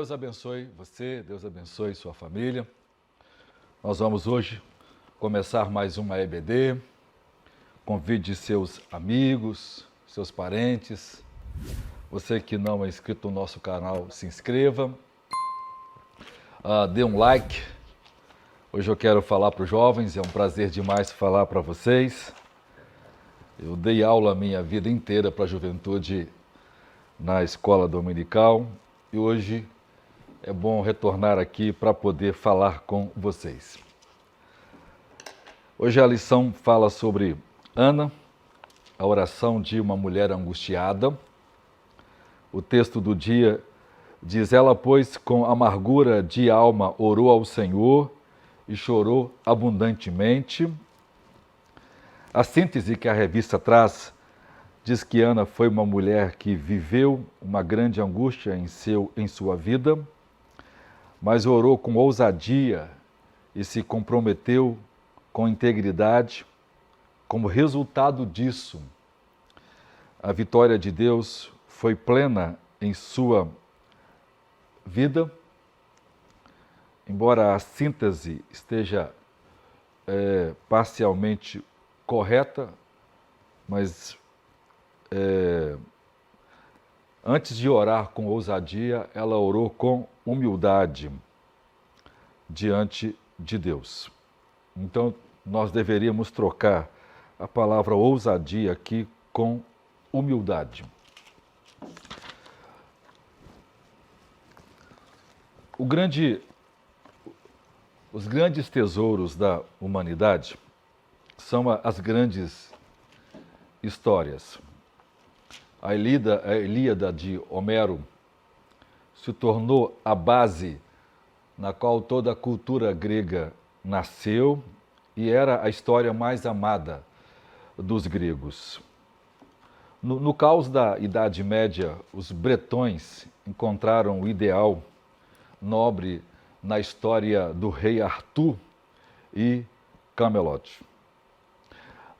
Deus abençoe você, Deus abençoe sua família. Nós vamos hoje começar mais uma EBD. Convide seus amigos, seus parentes. Você que não é inscrito no nosso canal, se inscreva. Dê um like. Hoje eu quero falar para os jovens, é um prazer demais falar para vocês. Eu dei aula a minha vida inteira para a juventude na escola dominical e hoje é bom retornar aqui para poder falar com vocês. Hoje a lição fala sobre Ana, a oração de uma mulher angustiada. O texto do dia diz: ela, pois, com amargura de alma orou ao Senhor e chorou abundantemente. A síntese que a revista traz diz que Ana foi uma mulher que viveu uma grande angústia em sua vida, mas orou com ousadia e se comprometeu com integridade. Como resultado disso, a vitória de Deus foi plena em sua vida. Embora a síntese esteja parcialmente correta, mas antes de orar com ousadia, ela orou com humildade diante de Deus. Então, nós deveríamos trocar a palavra ousadia aqui com humildade. Os grandes tesouros da humanidade são as grandes histórias. A Ilíada de Homero se tornou a base na qual toda a cultura grega nasceu e era a história mais amada dos gregos. No caos da Idade Média, os bretões encontraram o ideal nobre na história do rei Arthur e Camelot.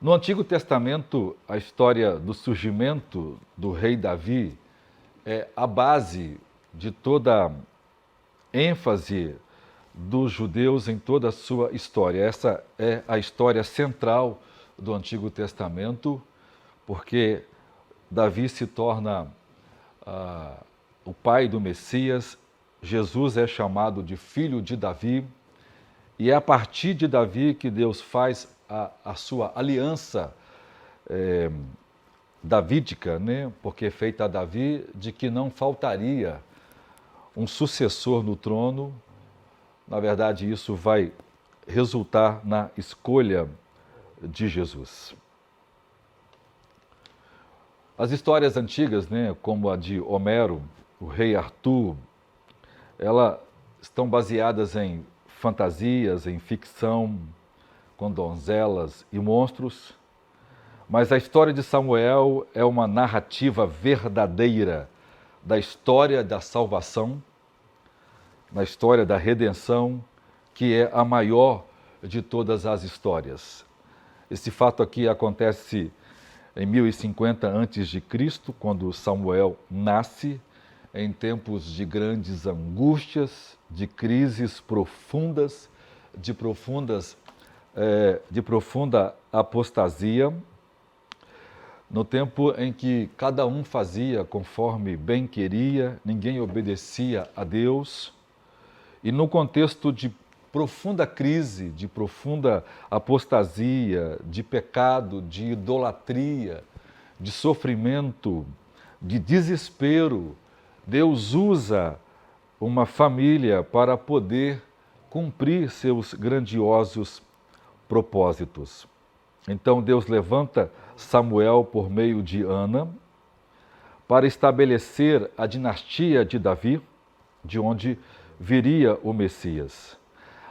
No Antigo Testamento, a história do surgimento do rei Davi é a base de toda a ênfase dos judeus em toda a sua história. Essa é a história central do Antigo Testamento, porque Davi se torna o pai do Messias, Jesus é chamado de filho de Davi, e é a partir de Davi que Deus faz a sua aliança davídica, né? Porque é feita a Davi de que não faltaria um sucessor no trono. Na verdade, isso vai resultar na escolha de Jesus. As histórias antigas, né, como a de Homero, o rei Arthur, elas estão baseadas em fantasias, em ficção, com donzelas e monstros, mas a história de Samuel é uma narrativa verdadeira da história da salvação, na história da redenção, que é a maior de todas as histórias. Esse fato aqui acontece em 1050 a.C., quando Samuel nasce, em tempos de grandes angústias, de crises profundas, de profunda apostasia, no tempo em que cada um fazia conforme bem queria, ninguém obedecia a Deus, e no contexto de profunda crise, de profunda apostasia, de pecado, de idolatria, de sofrimento, de desespero, Deus usa uma família para poder cumprir seus grandiosos propósitos. Então Deus levanta Samuel por meio de Ana para estabelecer a dinastia de Davi, de onde viria o Messias.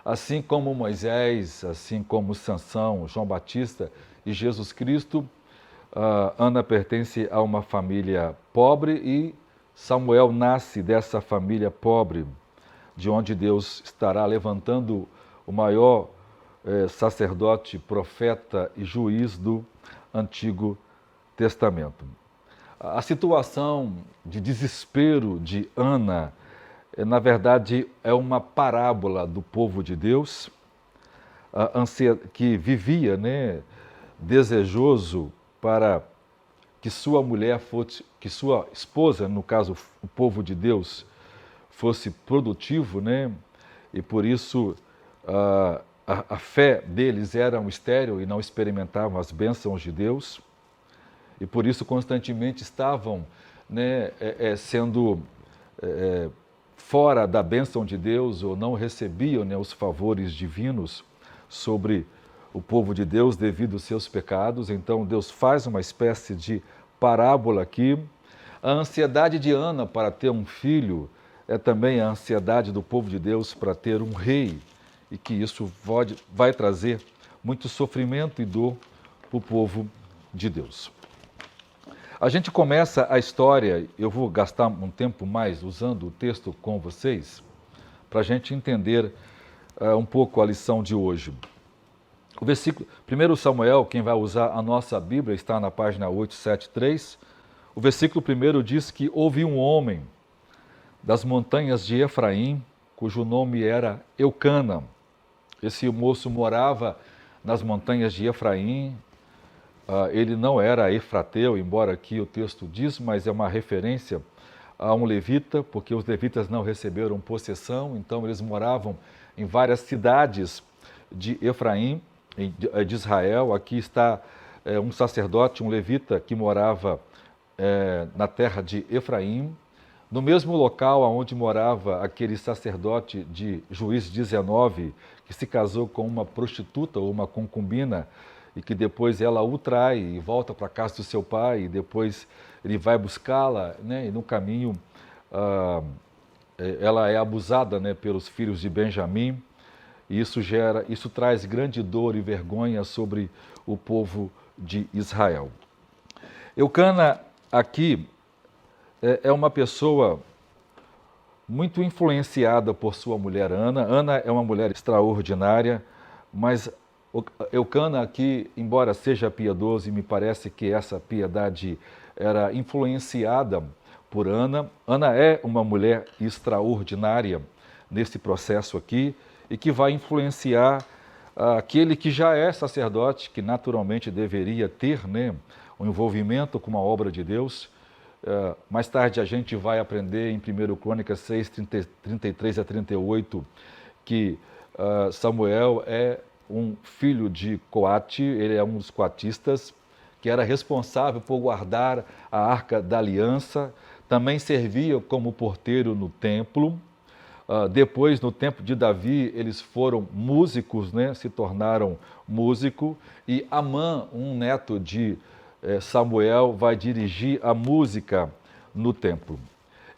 Assim como Moisés, assim como Sansão, João Batista e Jesus Cristo, Ana pertence a uma família pobre e Samuel nasce dessa família pobre, de onde Deus estará levantando o maior sacerdote, profeta e juiz do Antigo Testamento. A situação de desespero de Ana na verdade, é uma parábola do povo de Deus, que vivia, né, desejoso para que sua mulher fosse, que sua esposa, no caso o povo de Deus, fosse produtivo, né? E por isso a fé deles era um estéril e não experimentavam as bênçãos de Deus. E por isso constantemente estavam, né, sendo fora da bênção de Deus, ou não recebiam, né, os favores divinos sobre o povo de Deus devido aos seus pecados. Então Deus faz uma espécie de parábola aqui. A ansiedade de Ana para ter um filho é também a ansiedade do povo de Deus para ter um rei, e que isso vai trazer muito sofrimento e dor para o povo de Deus. A gente começa a história, eu vou gastar um tempo mais usando o texto com vocês, para a gente entender um pouco a lição de hoje. O versículo, 1 Samuel, quem vai usar a nossa Bíblia, está na página 873. O versículo 1 diz que houve um homem das montanhas de Efraim, cujo nome era Eucana. Esse moço morava nas montanhas de Efraim. Ele não era efrateu, embora aqui o texto diz, mas é uma referência a um levita, porque os levitas não receberam possessão, então eles moravam em várias cidades de Efraim, de Israel. Aqui está um sacerdote, um levita, que morava na terra de Efraim, no mesmo local onde morava aquele sacerdote de Juízes 19, que se casou com uma prostituta ou uma concubina, e que depois ela o trai e volta para a casa do seu pai, e depois ele vai buscá-la, né, e no caminho ela é abusada, né, pelos filhos de Benjamim, e isso traz grande dor e vergonha sobre o povo de Israel. Eucana aqui é uma pessoa muito influenciada por sua mulher Ana. Ana é uma mulher extraordinária, mas Eucana aqui, embora seja piedoso, e me parece que essa piedade era influenciada por Ana. Ana é uma mulher extraordinária nesse processo aqui, e que vai influenciar aquele que já é sacerdote, que naturalmente deveria ter, né, um envolvimento com a obra de Deus. Mais tarde a gente vai aprender em 1 Crônicas 6, 33 a 38, que Samuel é um filho de Coate, ele é um dos coatistas, que era responsável por guardar a Arca da Aliança, também servia como porteiro no templo. Depois, no tempo de Davi, eles foram músicos, né? Se tornaram músico, e Amã, um neto de Samuel, vai dirigir a música no templo.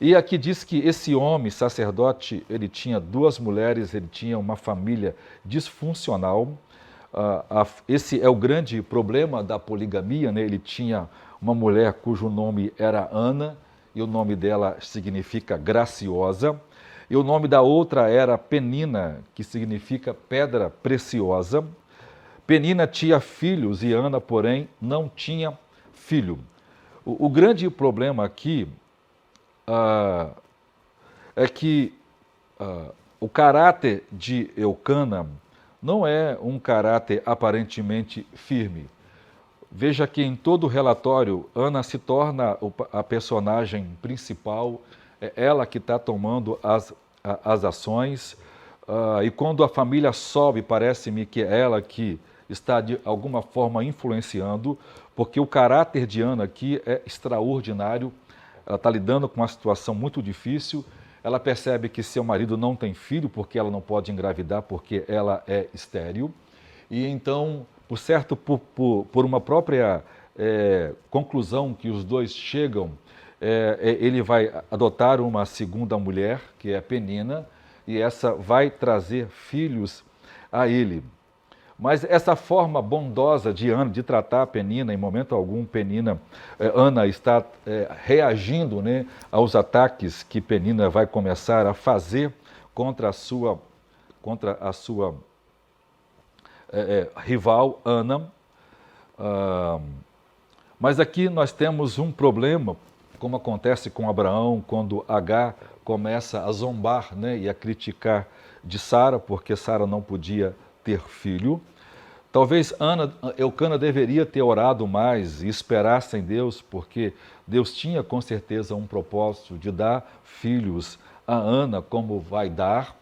E aqui diz que esse homem, sacerdote, ele tinha 2 mulheres, ele tinha uma família disfuncional. Esse é o grande problema da poligamia, né? Ele tinha uma mulher cujo nome era Ana, e o nome dela significa graciosa, e o nome da outra era Penina, que significa pedra preciosa. Penina tinha filhos e Ana, porém, não tinha filho. O grande problema aqui é que o caráter de Eucana não é um caráter aparentemente firme. Veja que em todo o relatório, Ana se torna a personagem principal, é ela que está tomando as ações, e quando a família sobe, parece-me que é ela que está de alguma forma influenciando, porque o caráter de Ana aqui é extraordinário. Ela está lidando com uma situação muito difícil. Ela percebe que seu marido não tem filho, porque ela não pode engravidar, porque ela é estéril. E então, por uma própria conclusão que os dois chegam, ele vai adotar uma segunda mulher, que é Penina, e essa vai trazer filhos a ele. Mas essa forma bondosa de Ana de tratar a Penina, em momento algum Ana está reagindo, né, aos ataques que Penina vai começar a fazer contra a sua rival Ana. Mas aqui nós temos um problema, como acontece com Abraão, quando Agar começa a zombar, né, e a criticar de Sara, porque Sara não podia ter filho. Talvez Eucana deveria ter orado mais e esperasse em Deus, porque Deus tinha com certeza um propósito de dar filhos a Ana, como vai dar,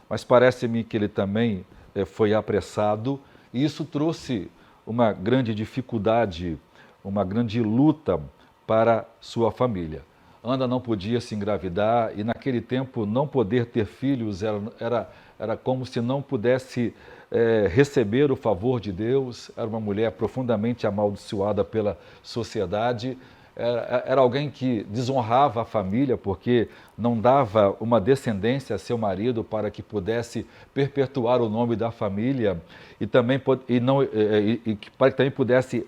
mas parece-me que ele também foi apressado, e isso trouxe uma grande dificuldade, uma grande luta para sua família. Ana não podia se engravidar e naquele tempo não poder ter filhos era como se não pudesse receber o favor de Deus. Era uma mulher profundamente amaldiçoada pela sociedade. Era alguém que desonrava a família porque não dava uma descendência a seu marido para que pudesse perpetuar o nome da família e também para que também pudesse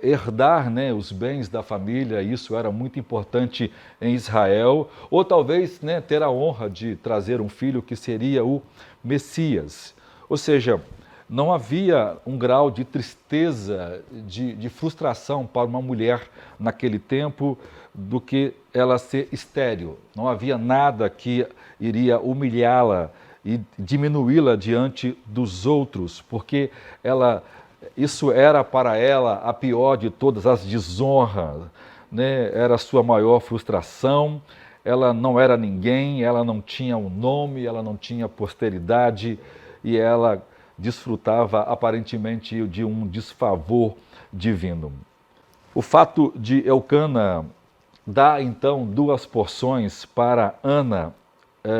herdar, né, os bens da família. Isso era muito importante em Israel. Ou talvez, né, ter a honra de trazer um filho que seria o Messias. Ou seja, não havia um grau de tristeza, de frustração para uma mulher naquele tempo do que ela ser estéril. Não havia nada que iria humilhá-la e diminuí-la diante dos outros, porque isso era para ela a pior de todas as desonras, né? Era a sua maior frustração. Ela não era ninguém, ela não tinha um nome, ela não tinha posteridade e ela desfrutava aparentemente de um desfavor divino. O fato de Eucana dar então 2 porções para Ana,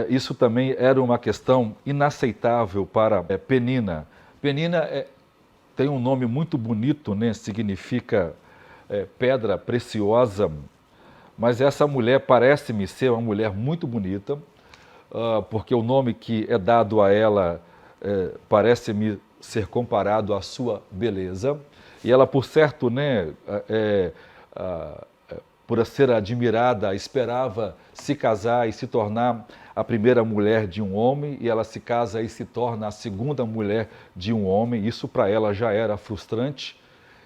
isso também era uma questão inaceitável para Penina. Penina tem um nome muito bonito, né? Significa pedra preciosa, mas essa mulher parece-me ser uma mulher muito bonita, porque o nome que é dado a ela parece-me ser comparado à sua beleza, e ela, por certo, né, por ser admirada, esperava se casar e se tornar a primeira mulher de um homem, e ela se casa e se torna a segunda mulher de um homem. Isso para ela já era frustrante,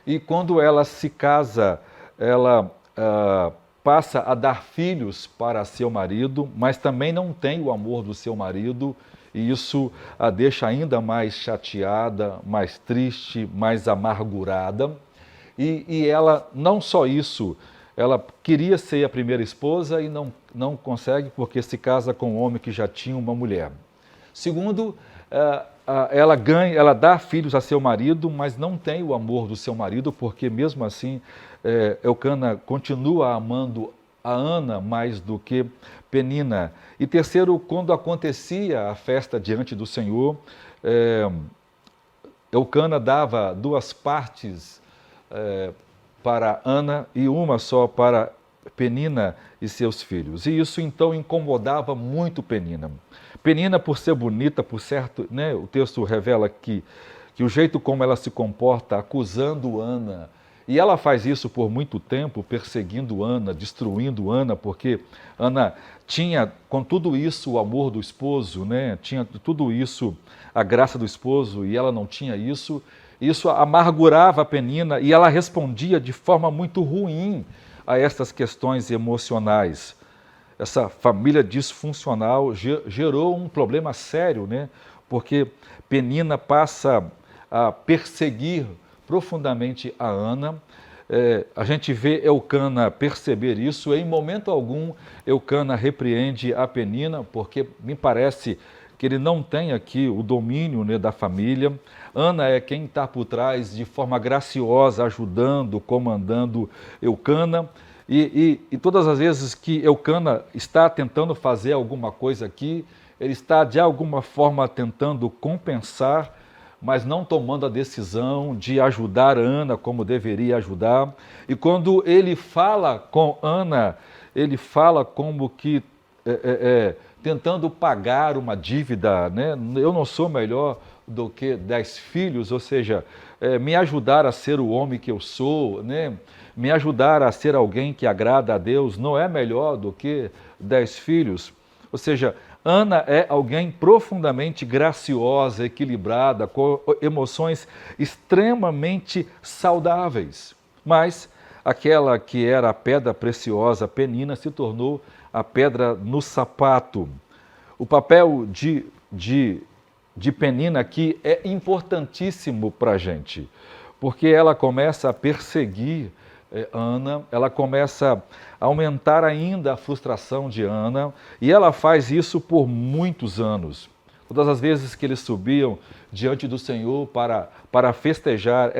e quando ela se casa, ela passa a dar filhos para seu marido, mas também não tem o amor do seu marido, e isso a deixa ainda mais chateada, mais triste, mais amargurada. E ela, não só isso, ela queria ser a primeira esposa e não consegue porque se casa com um homem que já tinha uma mulher. Segundo, ela dá filhos a seu marido, mas não tem o amor do seu marido, porque mesmo assim Eucana continua amando a Ana mais do que Penina. E terceiro, quando acontecia a festa diante do Senhor, Eucana dava 2 partes para Ana e uma só para Penina e seus filhos. E isso então incomodava muito Penina. Penina, por ser bonita, por certo, né, o texto revela que o jeito como ela se comporta, acusando Ana, e ela faz isso por muito tempo, perseguindo Ana, destruindo Ana, porque Ana tinha, com tudo isso, o amor do esposo, né? Tinha tudo isso, a graça do esposo, e ela não tinha isso. Isso amargurava a Penina e ela respondia de forma muito ruim a essas questões emocionais. Essa família disfuncional gerou um problema sério, né? Porque Penina passa a perseguir profundamente a Ana. A gente vê Eucana perceber isso. Em momento algum, Eucana repreende a Penina, porque me parece que ele não tem aqui o domínio, né, da família. Ana é quem está por trás, de forma graciosa, ajudando, comandando Eucana. E todas as vezes que Eucana está tentando fazer alguma coisa aqui, ele está de alguma forma tentando compensar, mas não tomando a decisão de ajudar Ana como deveria ajudar. E quando ele fala com Ana, ele fala como que tentando pagar uma dívida, né? Eu não sou melhor do que 10 filhos, ou seja, me ajudar a ser o homem que eu sou, né? Me ajudar a ser alguém que agrada a Deus não é melhor do que 10 filhos. Ou seja, Ana é alguém profundamente graciosa, equilibrada, com emoções extremamente saudáveis. Mas aquela que era a pedra preciosa, Penina, se tornou a pedra no sapato. O papel de Penina aqui é importantíssimo para a gente, porque ela começa a perseguir Ana, ela começa a aumentar ainda a frustração de Ana, e ela faz isso por muitos anos. Todas as vezes que eles subiam diante do Senhor para festejar,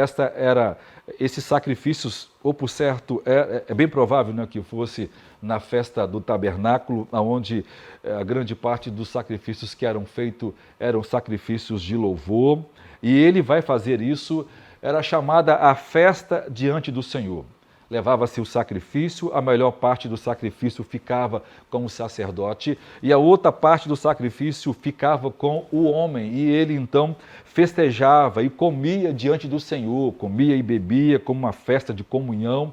esses sacrifícios, ou por certo, é bem provável, né, que fosse na festa do tabernáculo, onde a grande parte dos sacrifícios que eram feitos eram sacrifícios de louvor, e ele vai fazer isso, era chamada a festa diante do Senhor. Levava-se o sacrifício, a melhor parte do sacrifício ficava com o sacerdote e a outra parte do sacrifício ficava com o homem. E ele então festejava e comia diante do Senhor, comia e bebia como uma festa de comunhão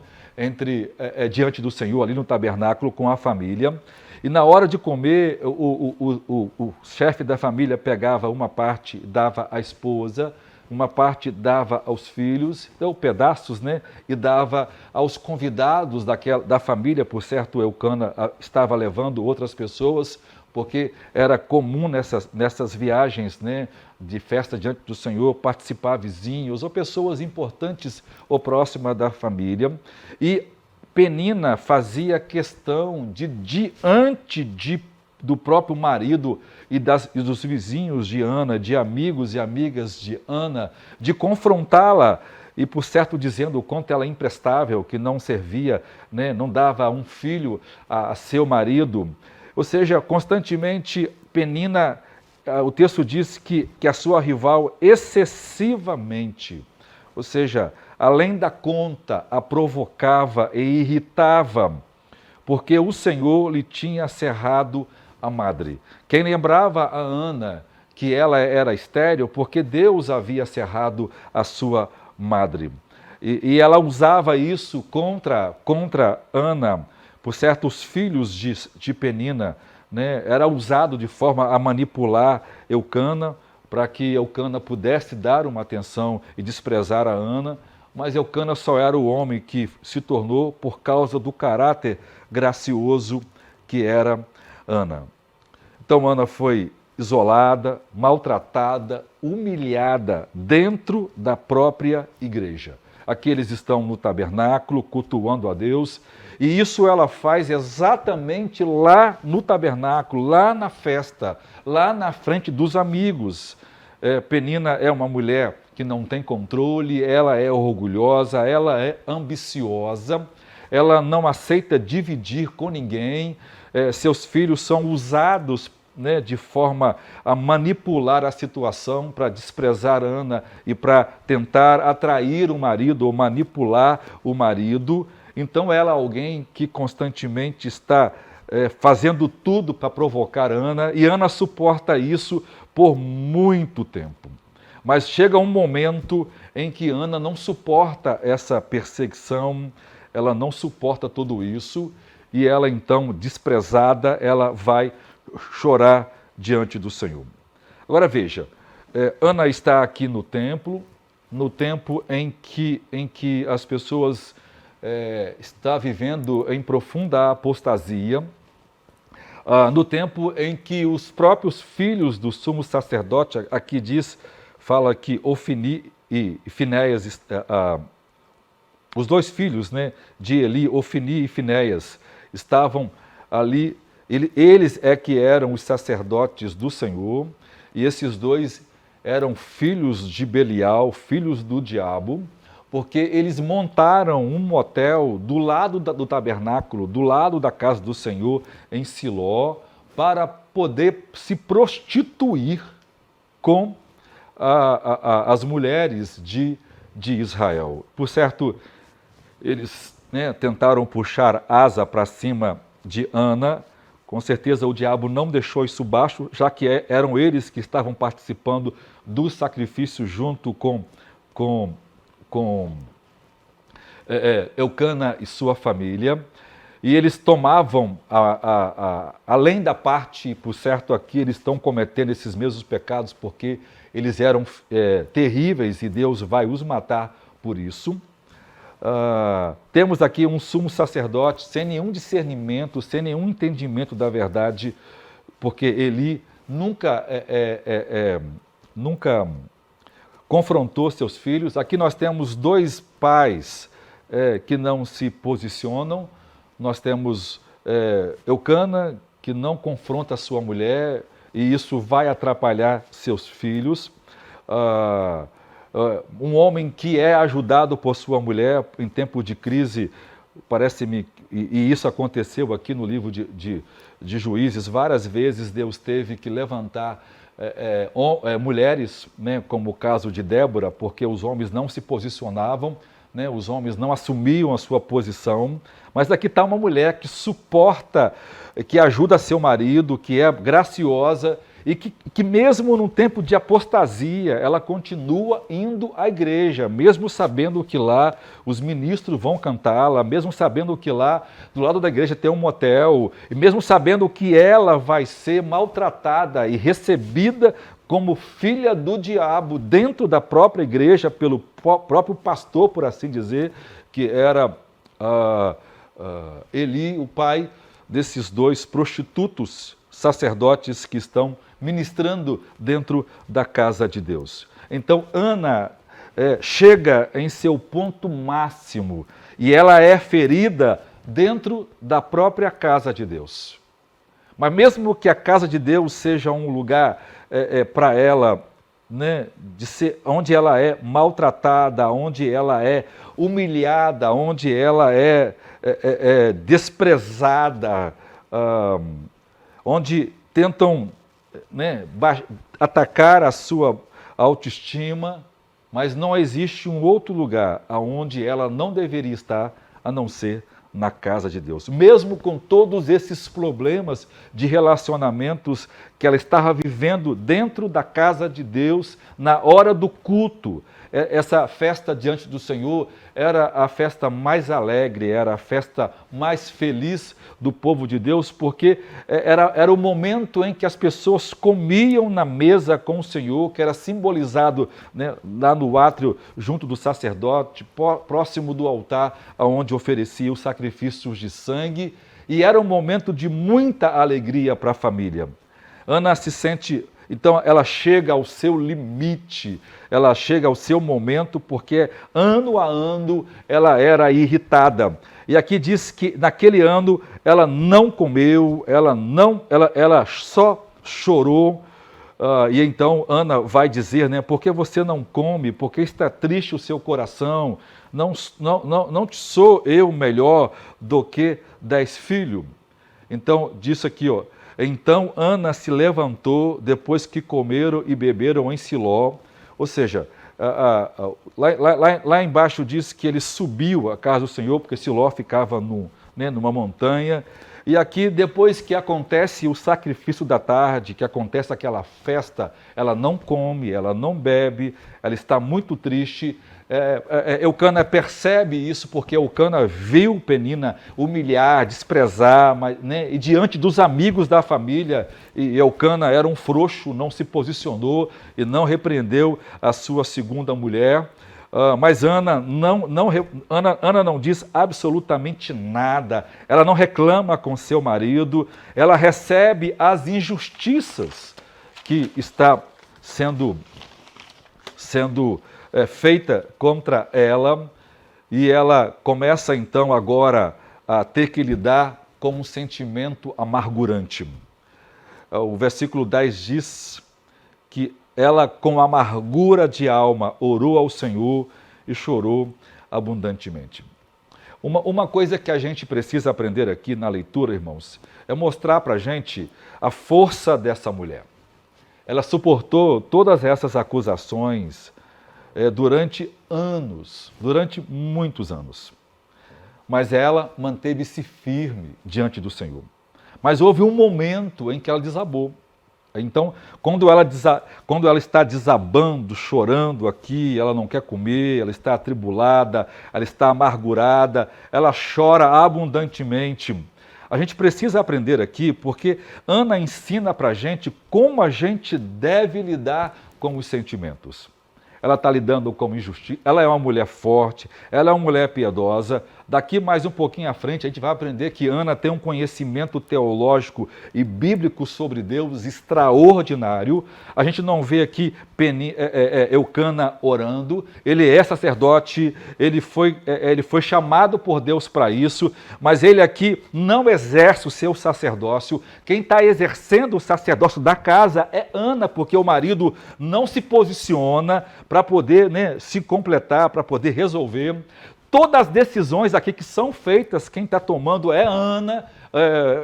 diante do Senhor, ali no tabernáculo com a família. E na hora de comer, o chefe da família pegava uma parte, dava à esposa, uma parte dava aos filhos, então pedaços, né? E dava aos convidados da família, por certo, Eucana estava levando outras pessoas, porque era comum nessas viagens, né, de festa diante do Senhor, participar vizinhos ou pessoas importantes ou próximas da família. E Penina fazia questão de diante do próprio marido e dos vizinhos de Ana, de amigos e amigas de Ana, de confrontá-la e, por certo, dizendo o quanto ela é imprestável, que não servia, né, não dava um filho a seu marido. Ou seja, constantemente Penina, o texto diz que a sua rival excessivamente, ou seja, além da conta, a provocava e irritava, porque o Senhor lhe tinha cerrado a madre. Quem lembrava a Ana que ela era estéril, porque Deus havia cerrado a sua madre. E ela usava isso contra Ana. Por certo, os filhos de Penina, né, era usado de forma a manipular Eucana, para que Eucana pudesse dar uma atenção e desprezar a Ana, mas Eucana só era o homem que se tornou por causa do caráter gracioso que era Ana. Então Ana foi isolada, maltratada, humilhada dentro da própria igreja. Aqui eles estão no tabernáculo, cultuando a Deus, e isso ela faz exatamente lá no tabernáculo, lá na festa, lá na frente dos amigos. Penina é uma mulher que não tem controle, ela é orgulhosa, ela é ambiciosa, ela não aceita dividir com ninguém, seus filhos são usados, né, de forma a manipular a situação para desprezar Ana e para tentar atrair o marido ou manipular o marido. Então ela é alguém que constantemente está fazendo tudo para provocar Ana, e Ana suporta isso por muito tempo. Mas chega um momento em que Ana não suporta essa perseguição, ela não suporta tudo isso, e ela então, desprezada, ela vai chorar diante do Senhor. Agora veja, Ana está aqui no tempo em que as pessoas estão vivendo em profunda apostasia, no tempo em que os próprios filhos do sumo sacerdote, aqui fala que Ofni e Finéias, os dois filhos, né, de Eli, Ofni e Finéias, estavam ali. Eles que eram os sacerdotes do Senhor, e esses dois eram filhos de Belial, filhos do diabo, porque eles montaram um motel do lado do tabernáculo, do lado da casa do Senhor, em Siló, para poder se prostituir com as mulheres de Israel. Por certo, eles, né, tentaram puxar asa para cima de Ana. Com certeza o diabo não deixou isso baixo, já que eram eles que estavam participando do sacrifício junto com Eucana e sua família. E eles tomavam, além da parte, por certo aqui, eles estão cometendo esses mesmos pecados porque eles eram terríveis e Deus vai os matar por isso. temos aqui um sumo sacerdote sem nenhum discernimento, sem nenhum entendimento da verdade, porque Eli nunca confrontou seus filhos. Aqui nós temos dois pais que não se posicionam. Nós temos Eucana, que não confronta a sua mulher, e isso vai atrapalhar seus filhos. Um homem que é ajudado por sua mulher em tempo de crise, parece-me, e isso aconteceu aqui no livro de Juízes, várias vezes Deus teve que levantar mulheres, né, como o caso de Débora, porque os homens não se posicionavam, né, os homens não assumiam a sua posição, mas aqui está uma mulher que suporta, que ajuda seu marido, que é graciosa, e que mesmo num tempo de apostasia, ela continua indo à igreja, mesmo sabendo que lá os ministros vão cantá-la, mesmo sabendo que lá do lado da igreja tem um motel, e mesmo sabendo que ela vai ser maltratada e recebida como filha do diabo dentro da própria igreja, pelo próprio pastor, por assim dizer, que era Eli, o pai desses dois prostitutos sacerdotes que estão ministrando dentro da casa de Deus. Então, Ana chega em seu ponto máximo e ela é ferida dentro da própria casa de Deus. Mas mesmo que a casa de Deus seja um lugar para ela, né, de ser, onde ela é maltratada, onde ela é humilhada, onde ela é desprezada, onde tentam, né, atacar a sua autoestima, mas não existe um outro lugar onde ela não deveria estar, a não ser na casa de Deus. Mesmo com todos esses problemas de relacionamentos que ela estava vivendo dentro da casa de Deus, na hora do culto, essa festa diante do Senhor era a festa mais alegre, era a festa mais feliz do povo de Deus, porque era o momento em que as pessoas comiam na mesa com o Senhor, que era simbolizado, né, lá no átrio, junto do sacerdote, próximo do altar, onde oferecia os sacrifícios de sangue, e era um momento de muita alegria para a família. Ana se sente... Então, ela chega ao seu limite, ela chega ao seu momento, porque ano a ano ela era irritada. E aqui diz que naquele ano ela não comeu, ela só chorou. E então Ana vai dizer, né, por que você não come? Por que está triste o seu coração? Não sou eu melhor do que 10 filhos? Então, diz aqui, ó. Então Ana se levantou depois que comeram e beberam em Siló. Ou seja, lá embaixo diz que ele subiu à casa do Senhor, porque Siló ficava numa montanha. E aqui, depois que acontece o sacrifício da tarde, que acontece aquela festa, ela não come, ela não bebe, ela está muito triste. Eucana percebe isso porque Eucana viu Penina humilhar, desprezar, né, e diante dos amigos da família, e Eucana era um frouxo, não se posicionou e não repreendeu a sua segunda mulher. Mas Ana não diz absolutamente nada, ela não reclama com seu marido, ela recebe as injustiças que está sendo feita contra ela, e ela começa então agora a ter que lidar com um sentimento amargurante. O versículo 10 diz que ela, com amargura de alma, orou ao Senhor e chorou abundantemente. Uma coisa que a gente precisa aprender aqui na leitura, irmãos, é mostrar para a gente a força dessa mulher. Ela suportou todas essas acusações durante anos, durante muitos anos. Mas ela manteve-se firme diante do Senhor. Mas houve um momento em que ela desabou. Então, quando ela está desabando, chorando aqui, ela não quer comer, ela está atribulada, ela está amargurada, ela chora abundantemente. A gente precisa aprender aqui, porque Ana ensina para a gente como a gente deve lidar com os sentimentos. ela está lidando com injustiça, ela é uma mulher forte, ela é uma mulher piedosa. Daqui mais um pouquinho à frente, a gente vai aprender que Ana tem um conhecimento teológico e bíblico sobre Deus extraordinário. A gente não vê aqui Eucana orando, ele é sacerdote, ele foi chamado por Deus para isso, mas ele aqui não exerce o seu sacerdócio. Quem está exercendo o sacerdócio da casa é Ana, porque o marido não se posiciona para poder, se completar, para poder resolver. Todas as decisões aqui que são feitas, quem está tomando é Ana,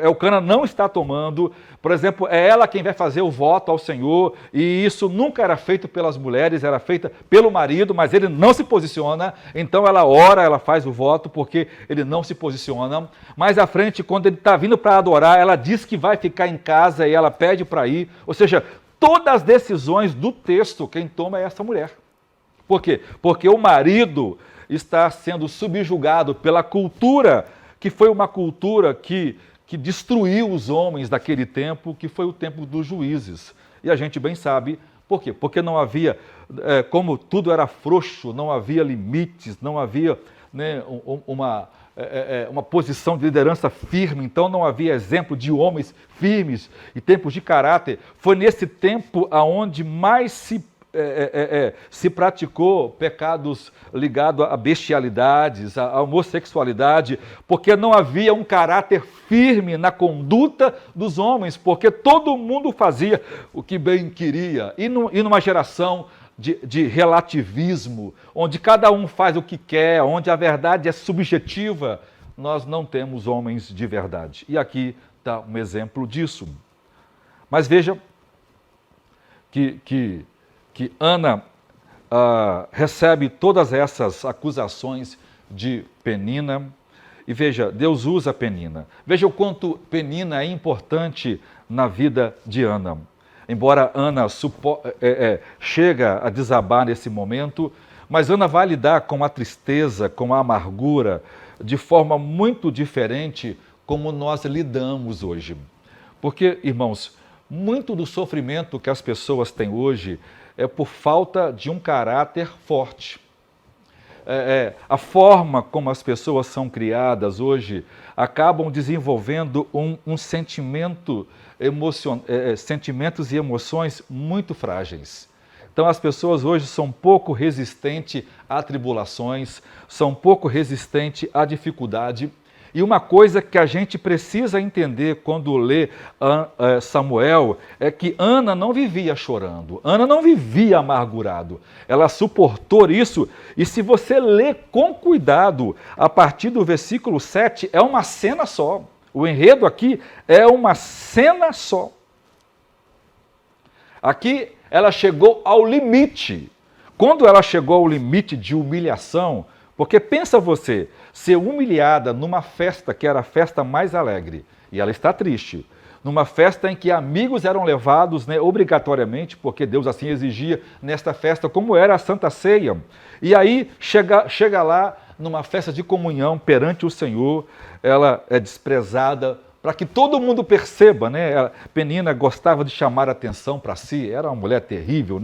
Eucana não está tomando. Por exemplo, é ela quem vai fazer o voto ao Senhor, e isso nunca era feito pelas mulheres, era feito pelo marido, mas ele não se posiciona, então ela ora, ela faz o voto, porque ele não se posiciona. Mais à frente, quando ele está vindo para adorar, ela diz que vai ficar em casa e ela pede para ir, ou seja, todas as decisões do texto, quem toma é essa mulher. Por quê? Porque o marido está sendo subjugado pela cultura, que foi uma cultura que destruiu os homens daquele tempo, que foi o tempo dos juízes. E a gente bem sabe por quê? Porque não havia, como tudo era frouxo, não havia limites, não havia uma posição de liderança firme, então não havia exemplo de homens firmes e tempos de caráter. Foi nesse tempo aonde mais se praticou pecados ligados a bestialidades, a homossexualidade, porque não havia um caráter firme na conduta dos homens, porque todo mundo fazia o que bem queria. E numa geração de relativismo, onde cada um faz o que quer, onde a verdade é subjetiva, nós não temos homens de verdade. E aqui está um exemplo disso. Mas veja que Ana recebe todas essas acusações de Penina, e veja, Deus usa Penina. Veja o quanto Penina é importante na vida de Ana. Embora Ana chega a desabar nesse momento, mas Ana vai lidar com a tristeza, com a amargura, de forma muito diferente como nós lidamos hoje. Porque, irmãos, muito do sofrimento que as pessoas têm hoje é por falta de um caráter forte. A forma como as pessoas são criadas hoje acabam desenvolvendo um sentimento, sentimentos e emoções muito frágeis. Então as pessoas hoje são pouco resistentes a tribulações, são pouco resistentes à dificuldade. E uma coisa que a gente precisa entender quando lê Samuel é que Ana não vivia chorando, Ana não vivia amargurado, ela suportou isso. E se você lê com cuidado, a partir do versículo 7, é uma cena só. O enredo aqui é uma cena só. Aqui ela chegou ao limite. Quando ela chegou ao limite de humilhação, porque pensa você, ser humilhada numa festa que era a festa mais alegre, e ela está triste, numa festa em que amigos eram levados obrigatoriamente, porque Deus assim exigia nesta festa, como era a Santa Ceia. E aí chega lá numa festa de comunhão perante o Senhor, ela é desprezada, para que todo mundo perceba, Penina gostava de chamar a atenção para si, era uma mulher terrível,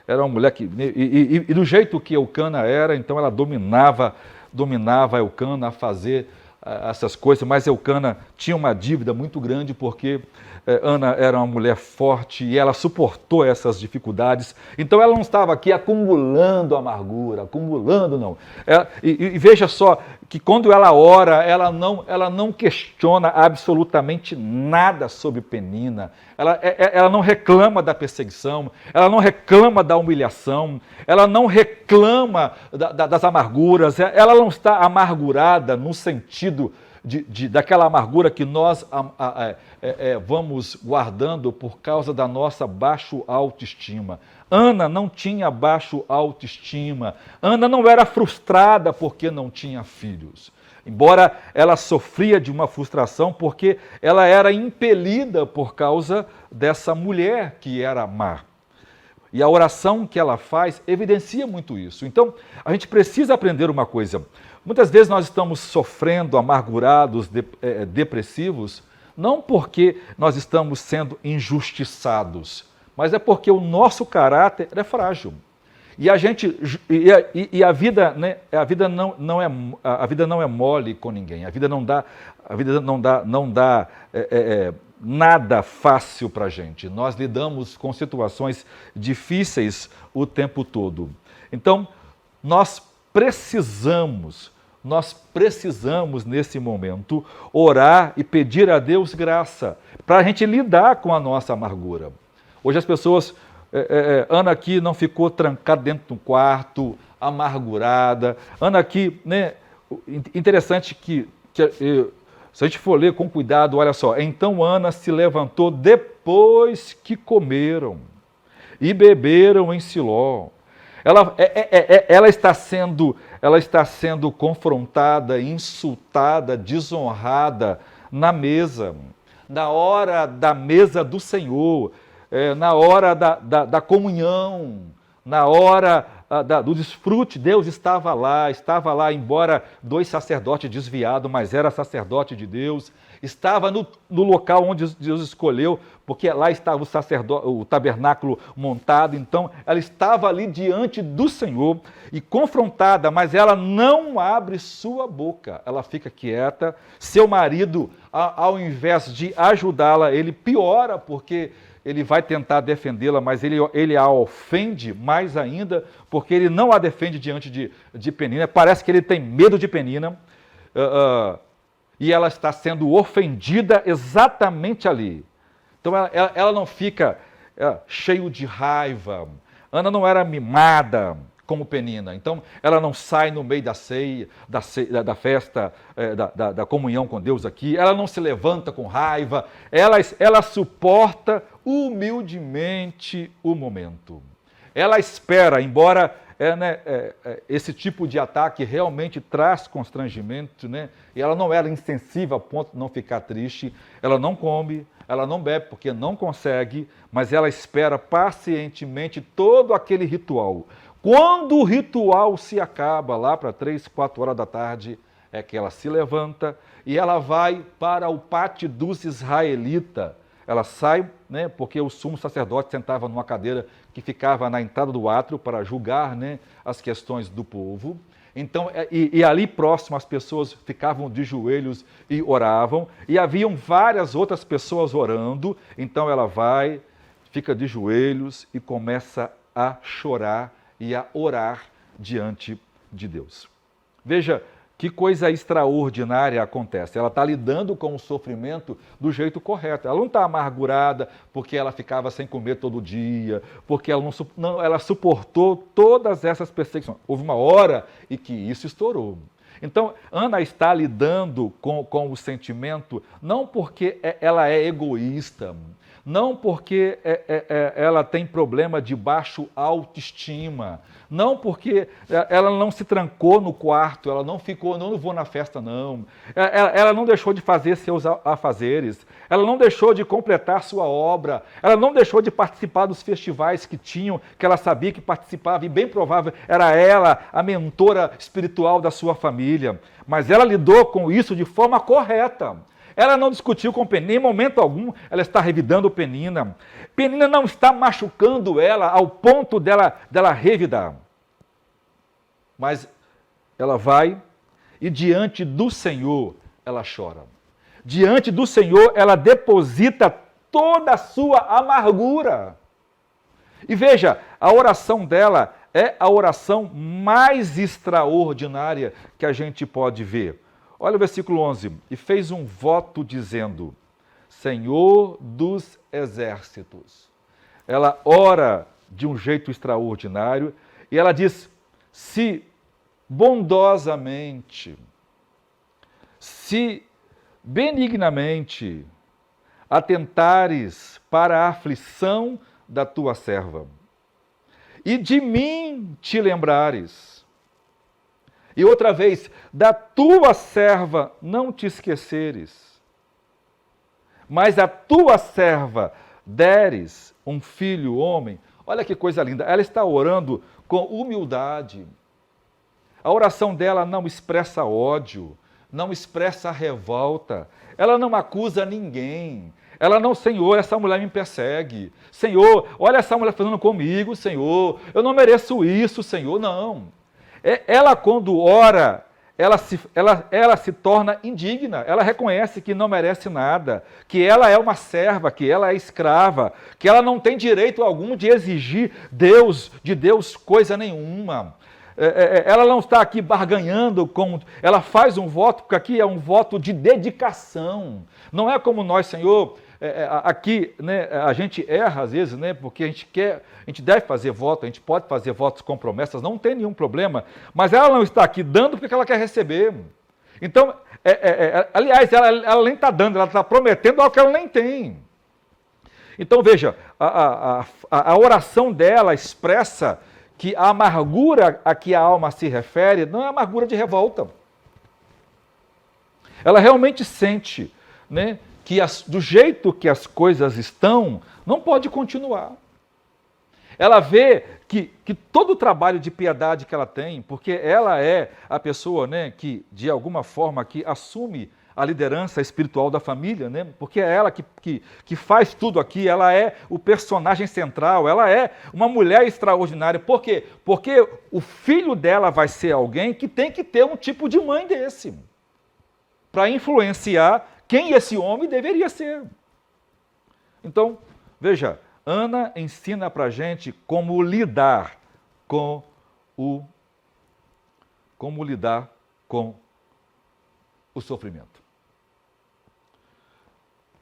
Era uma mulher que... E do jeito que Eucana era, então ela dominava Eucana a fazer essas coisas, mas Eucana tinha uma dívida muito grande, porque Ana era uma mulher forte e ela suportou essas dificuldades. Então ela não estava aqui acumulando amargura, não. E veja só que quando ela ora, ela não questiona absolutamente nada sobre Penina. Ela não reclama da perseguição, ela não reclama da humilhação, ela não reclama das amarguras, ela não está amargurada no sentido daquela amargura que nós vamos guardando por causa da nossa baixa autoestima. Ana não tinha baixa autoestima. Ana não era frustrada porque não tinha filhos. Embora ela sofria de uma frustração porque ela era impelida por causa dessa mulher que era má. E a oração que ela faz evidencia muito isso. Então, a gente precisa aprender uma coisa. Muitas vezes nós estamos sofrendo, amargurados, depressivos, não porque nós estamos sendo injustiçados, mas é porque o nosso caráter é frágil. E a gente e a vida, né? A vida não é mole com ninguém. A vida não dá nada fácil para a gente. Nós lidamos com situações difíceis o tempo todo. Então, nós precisamos nesse momento orar e pedir a Deus graça para a gente lidar com a nossa amargura. Hoje as pessoas, Ana aqui não ficou trancada dentro de um quarto, amargurada. Ana aqui, né? Interessante que se a gente for ler com cuidado, olha só. Então Ana se levantou depois que comeram e beberam em Siló. Ela está sendo confrontada, insultada, desonrada na mesa, na hora da mesa do Senhor, na hora da comunhão, na hora do desfrute. Deus estava lá, embora 2 sacerdotes desviados, mas era sacerdote de Deus. Estava no local onde Deus escolheu, porque lá estava o tabernáculo montado. Então, ela estava ali diante do Senhor e confrontada, mas ela não abre sua boca. Ela fica quieta. Seu marido, ao invés de ajudá-la, ele piora, porque ele vai tentar defendê-la, mas ele a ofende mais ainda, porque ele não a defende diante de Penina. Parece que ele tem medo de Penina. E ela está sendo ofendida exatamente ali. Então ela não fica cheio de raiva. Ana não era mimada como Penina. Então ela não sai no meio da ceia, da festa, da comunhão com Deus aqui. Ela não se levanta com raiva. Ela suporta humildemente o momento. Ela espera, embora esse tipo de ataque realmente traz constrangimento, né? E ela não era insensível a ponto de não ficar triste. Ela não come, ela não bebe porque não consegue, mas ela espera pacientemente todo aquele ritual. Quando o ritual se acaba, lá para 3, 4 horas da tarde, é que ela se levanta e ela vai para o pátio dos israelitas. Ela sai, né, porque o sumo sacerdote sentava numa cadeira que ficava na entrada do átrio para julgar, né, as questões do povo. Então, e ali próximo as pessoas ficavam de joelhos e oravam, e haviam várias outras pessoas orando. Então ela vai, fica de joelhos e começa a chorar e a orar diante de Deus. Veja que coisa extraordinária acontece. Ela está lidando com o sofrimento do jeito correto. Ela não está amargurada porque ela ficava sem comer todo dia, porque ela suportou todas essas perseguições. Houve uma hora em que isso estourou. Então, Ana está lidando com o sentimento não porque ela é egoísta, não porque ela tem problema de baixo autoestima, não porque ela não se trancou no quarto, ela não ficou, não vou na festa não, ela não deixou de fazer seus afazeres, ela não deixou de completar sua obra, ela não deixou de participar dos festivais que tinham, que ela sabia que participava, e bem provável era ela a mentora espiritual da sua família, mas ela lidou com isso de forma correta. Ela não discutiu com Penina, em momento algum ela está revidando Penina. Penina não está machucando ela ao ponto dela revidar. Mas ela vai e diante do Senhor ela chora. Diante do Senhor ela deposita toda a sua amargura. E veja, a oração dela é a oração mais extraordinária que a gente pode ver. Olha o versículo 11. E fez um voto dizendo, Senhor dos exércitos. Ela ora de um jeito extraordinário e ela diz, se bondosamente, se benignamente atentares para a aflição da tua serva e de mim te lembrares, e outra vez, da tua serva não te esqueceres, mas a tua serva deres um filho homem. Olha que coisa linda, ela está orando com humildade. A oração dela não expressa ódio, não expressa revolta, ela não acusa ninguém, Ela não, Senhor, essa mulher me persegue. Senhor, olha essa mulher fazendo comigo, Senhor. Eu não mereço isso, Senhor. Não. Ela, quando ora, ela se torna indigna. Ela reconhece que não merece nada, que ela é uma serva, que ela é escrava, que ela não tem direito algum de exigir de Deus coisa nenhuma. Ela não está aqui barganhando com... Ela faz um voto, porque aqui é um voto de dedicação. Não é como nós, Senhor, aqui, né, a gente erra às vezes, né, porque a gente deve fazer voto, a gente pode fazer votos com promessas, não tem nenhum problema, mas ela não está aqui dando porque ela quer receber. Então, aliás, ela nem está dando, ela está prometendo algo que ela nem tem. Então, veja, a oração dela expressa que a amargura a que a alma se refere não é amargura de revolta. Ela realmente sente, né, que do jeito que as coisas estão, não pode continuar. Ela vê que todo o trabalho de piedade que ela tem, porque ela é a pessoa, né, que, de alguma forma, que assume a liderança espiritual da família, né? Porque é ela que faz tudo aqui, ela é o personagem central, ela é uma mulher extraordinária. Por quê? Porque o filho dela vai ser alguém que tem que ter um tipo de mãe desse, para influenciar quem esse homem deveria ser. Então, veja, Ana ensina para a gente como lidar com o sofrimento.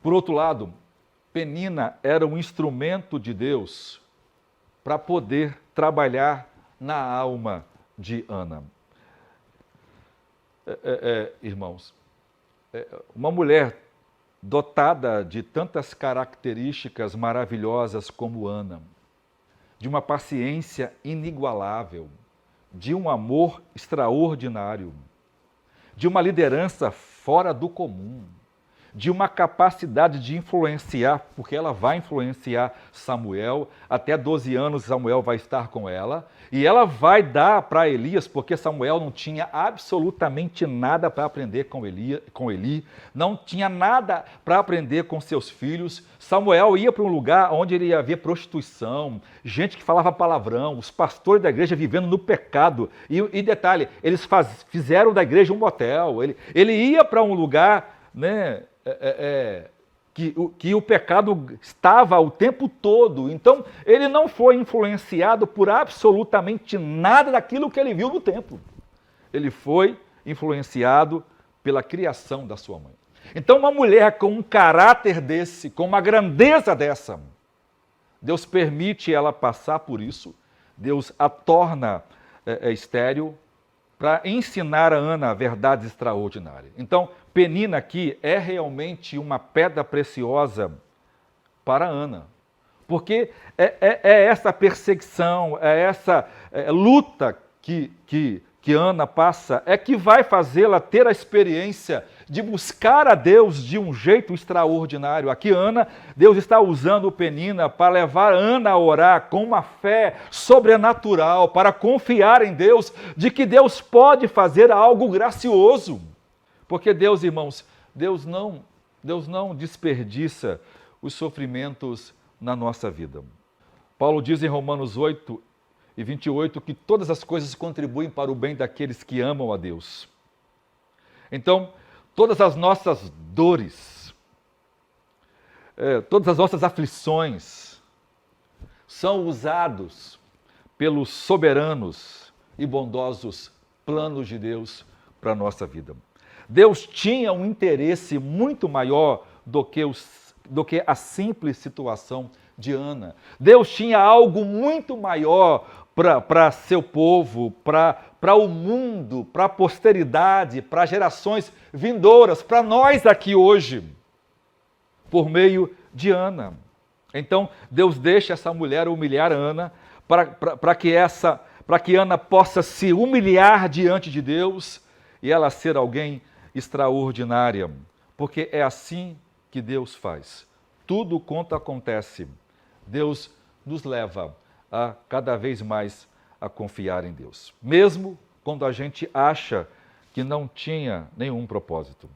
Por outro lado, Penina era um instrumento de Deus para poder trabalhar na alma de Ana. Irmãos, uma mulher dotada de tantas características maravilhosas como Ana, de uma paciência inigualável, de um amor extraordinário, de uma liderança fora do comum, de uma capacidade de influenciar, porque ela vai influenciar Samuel, até 12 anos Samuel vai estar com ela, e ela vai dar para Elias, porque Samuel não tinha absolutamente nada para aprender com Eli, não tinha nada para aprender com seus filhos. Samuel ia para um lugar onde ele ia ver prostituição, gente que falava palavrão, os pastores da igreja vivendo no pecado, e detalhe, eles fizeram da igreja um motel, ele ia para um lugar, né, que o pecado estava o tempo todo. Então, ele não foi influenciado por absolutamente nada daquilo que ele viu no templo. Ele foi influenciado pela criação da sua mãe. Então, uma mulher com um caráter desse, com uma grandeza dessa, Deus permite ela passar por isso, Deus a torna estéril, para ensinar a Ana verdades extraordinárias. Então, Penina aqui é realmente uma pedra preciosa para Ana, porque é essa perseguição, é essa luta que Ana passa, é que vai fazê-la ter a experiência de buscar a Deus de um jeito extraordinário. Aqui Deus está usando Penina para levar Ana a orar com uma fé sobrenatural, para confiar em Deus, de que Deus pode fazer algo gracioso. Porque Deus, irmãos, Deus não desperdiça os sofrimentos na nossa vida. Paulo diz em Romanos 8:28 que todas as coisas contribuem para o bem daqueles que amam a Deus. Então, todas as nossas dores, todas as nossas aflições são usados pelos soberanos e bondosos planos de Deus para a nossa vida. Deus tinha um interesse muito maior do que a simples situação de Ana. Deus tinha algo muito maior para seu povo, para o mundo, para a posteridade, para gerações vindouras, para nós aqui hoje, por meio de Ana. Então, Deus deixa essa mulher humilhar Ana, para que Ana possa se humilhar diante de Deus e ela ser alguém extraordinária, porque é assim que Deus faz. Tudo quanto acontece, Deus nos leva a cada vez mais a confiar em Deus, mesmo quando a gente acha que não tinha nenhum propósito.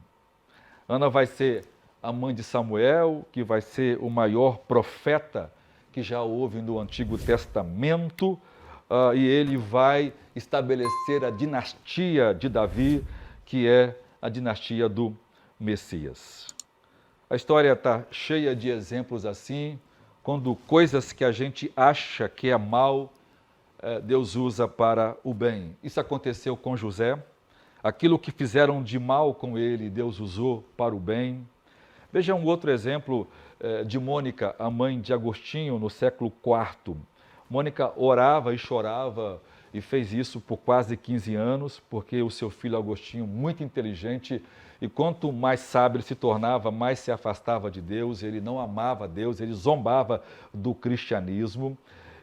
Ana vai ser a mãe de Samuel, que vai ser o maior profeta que já houve no Antigo Testamento, e ele vai estabelecer a dinastia de Davi, que é a dinastia do Messias. A história está cheia de exemplos assim, quando coisas que a gente acha que é mal, Deus usa para o bem. Isso aconteceu com José. Aquilo que fizeram de mal com ele, Deus usou para o bem. Veja um outro exemplo de Mônica, a mãe de Agostinho, no século IV. Mônica orava e chorava e fez isso por quase 15 anos, porque o seu filho Agostinho, muito inteligente, e quanto mais sábio ele se tornava, mais se afastava de Deus, ele não amava Deus, ele zombava do cristianismo.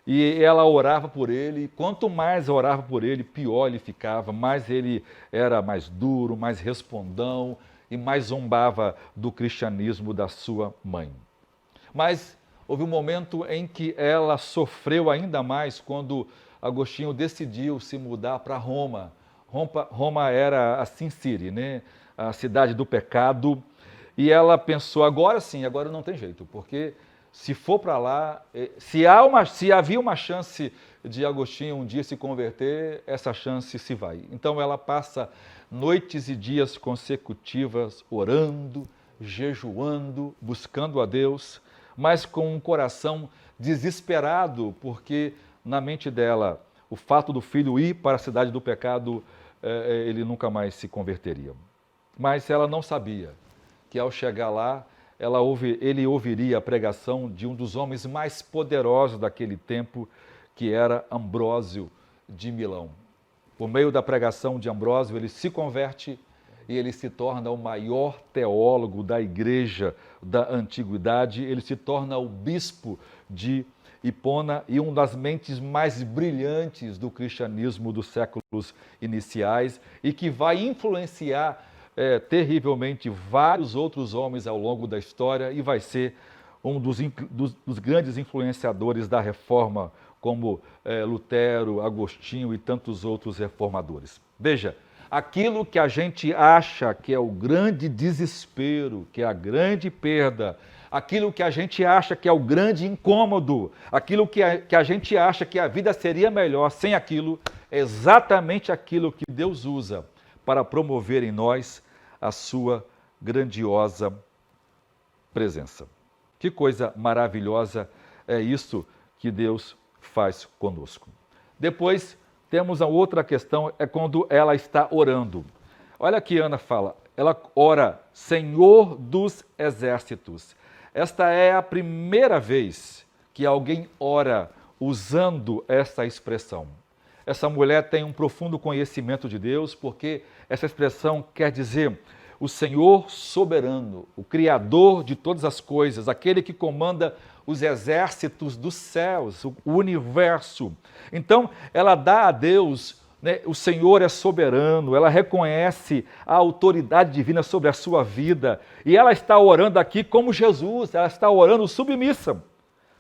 E ela orava por ele, e quanto mais orava por ele, pior ele ficava, mais ele era mais duro, mais respondão e mais zombava do cristianismo da sua mãe. Mas houve um momento em que ela sofreu ainda mais quando Agostinho decidiu se mudar para Roma. Roma era a Sin City, né? A cidade do pecado, e ela pensou, agora sim, agora não tem jeito, porque se for para lá, se havia uma chance de Agostinho um dia se converter, essa chance se vai. Então ela passa noites e dias consecutivas orando, jejuando, buscando a Deus, mas com um coração desesperado, porque na mente dela o fato do filho ir para a cidade do pecado, ele nunca mais se converteria. Mas ela não sabia que ao chegar lá, ele ouviria a pregação de um dos homens mais poderosos daquele tempo, que era Ambrósio de Milão. Por meio da pregação de Ambrósio, ele se converte e ele se torna o maior teólogo da igreja da antiguidade, ele se torna o bispo de Hipona e uma das mentes mais brilhantes do cristianismo dos séculos iniciais e que vai influenciar terrivelmente vários outros homens ao longo da história e vai ser um dos grandes influenciadores da reforma, como Lutero, Agostinho e tantos outros reformadores. Veja, aquilo que a gente acha que é o grande desespero, que é a grande perda, aquilo que a gente acha que é o grande incômodo, aquilo que a gente acha que a vida seria melhor sem aquilo, é exatamente aquilo que Deus usa para promover em nós a sua grandiosa presença. Que coisa maravilhosa é isso que Deus faz conosco. Depois, temos a outra questão, é quando ela está orando. Olha aqui, Ana fala, ela ora, Senhor dos Exércitos. Esta é a primeira vez que alguém ora usando essa expressão. Essa mulher tem um profundo conhecimento de Deus, porque essa expressão quer dizer o Senhor soberano, o Criador de todas as coisas, aquele que comanda os exércitos dos céus, o universo. Então, ela dá a Deus, né, o Senhor é soberano, ela reconhece a autoridade divina sobre a sua vida, e ela está orando aqui como Jesus, ela está orando submissa.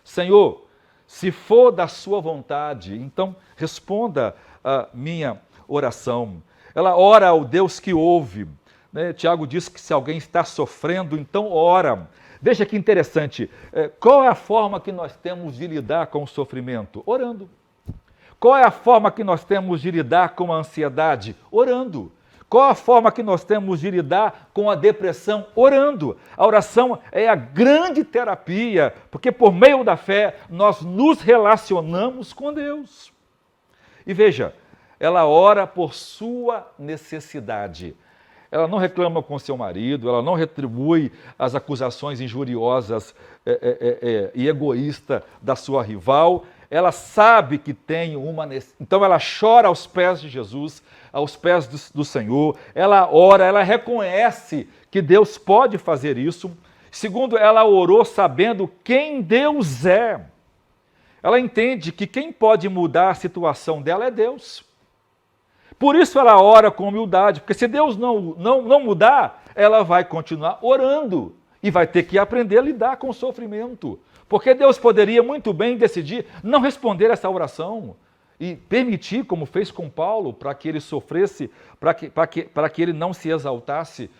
Senhor, se for da sua vontade, então responda a minha oração. Ela ora ao Deus que ouve. Né? Tiago diz que se alguém está sofrendo, então ora. Veja que interessante, qual é a forma que nós temos de lidar com o sofrimento? Orando. Qual é a forma que nós temos de lidar com a ansiedade? Orando. Qual a forma que nós temos de lidar com a depressão? Orando. A oração é a grande terapia, porque por meio da fé nós nos relacionamos com Deus. E veja, ela ora por sua necessidade. Ela não reclama com seu marido, ela não retribui as acusações injuriosas e egoístas da sua rival. Ela sabe que tem uma necessidade. Então ela chora aos pés de Jesus, aos pés do Senhor. Ela ora, ela reconhece que Deus pode fazer isso. Segundo, ela orou sabendo quem Deus é. Ela entende que quem pode mudar a situação dela é Deus. Por isso ela ora com humildade, porque se Deus não mudar, ela vai continuar orando e vai ter que aprender a lidar com o sofrimento. Porque Deus poderia muito bem decidir não responder essa oração e permitir, como fez com Paulo, para que ele sofresse, para que ele não se exaltasse,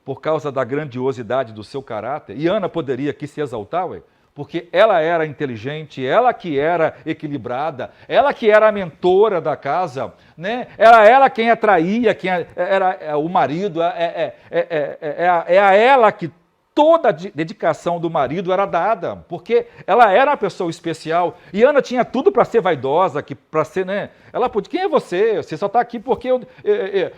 por causa da grandiosidade do seu caráter. E Ana poderia aqui se exaltar, ué, porque ela era inteligente, ela que era equilibrada, ela que era a mentora da casa, né? Era ela quem atraía, era o marido, é a ela que toda a dedicação do marido era dada, porque ela era uma pessoa especial. E Ana tinha tudo para ser vaidosa, para ser, né? Ela podia, quem é você? Você só está aqui porque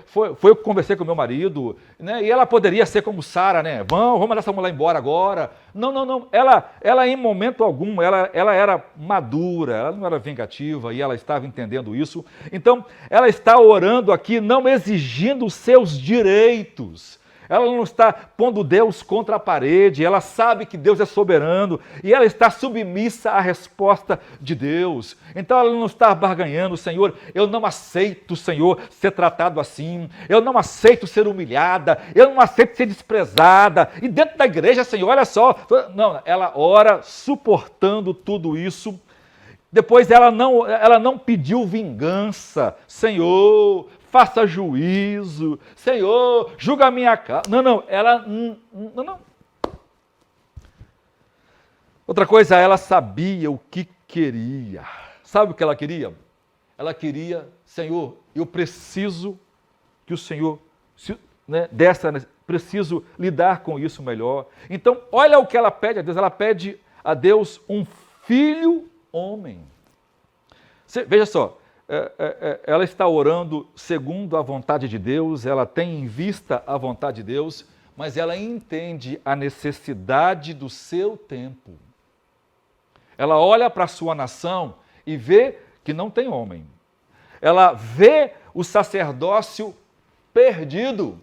foi eu que conversei com o meu marido, né? E ela poderia ser como Sara, né? Vamos mandar essa mulher embora agora. Não. Ela em momento algum, ela era madura, ela não era vingativa e ela estava entendendo isso. Então, ela está orando aqui, não exigindo os seus direitos. Ela não está pondo Deus contra a parede, ela sabe que Deus é soberano e ela está submissa à resposta de Deus. Então ela não está barganhando, Senhor, eu não aceito, Senhor, ser tratado assim, eu não aceito ser humilhada, eu não aceito ser desprezada. E dentro da igreja, Senhor, olha só, não, ela ora suportando tudo isso. Depois ela não pediu vingança, Senhor, faça juízo, Senhor, julga a minha causa. Não. Outra coisa, ela sabia o que queria. Sabe o que ela queria? Ela queria, Senhor, eu preciso que o Senhor, preciso lidar com isso melhor. Então, olha o que ela pede a Deus. Ela pede a Deus um filho homem. Veja só, ela está orando segundo a vontade de Deus, ela tem em vista a vontade de Deus, mas ela entende a necessidade do seu tempo. Ela olha para a sua nação e vê que não tem homem. Ela vê o sacerdócio perdido.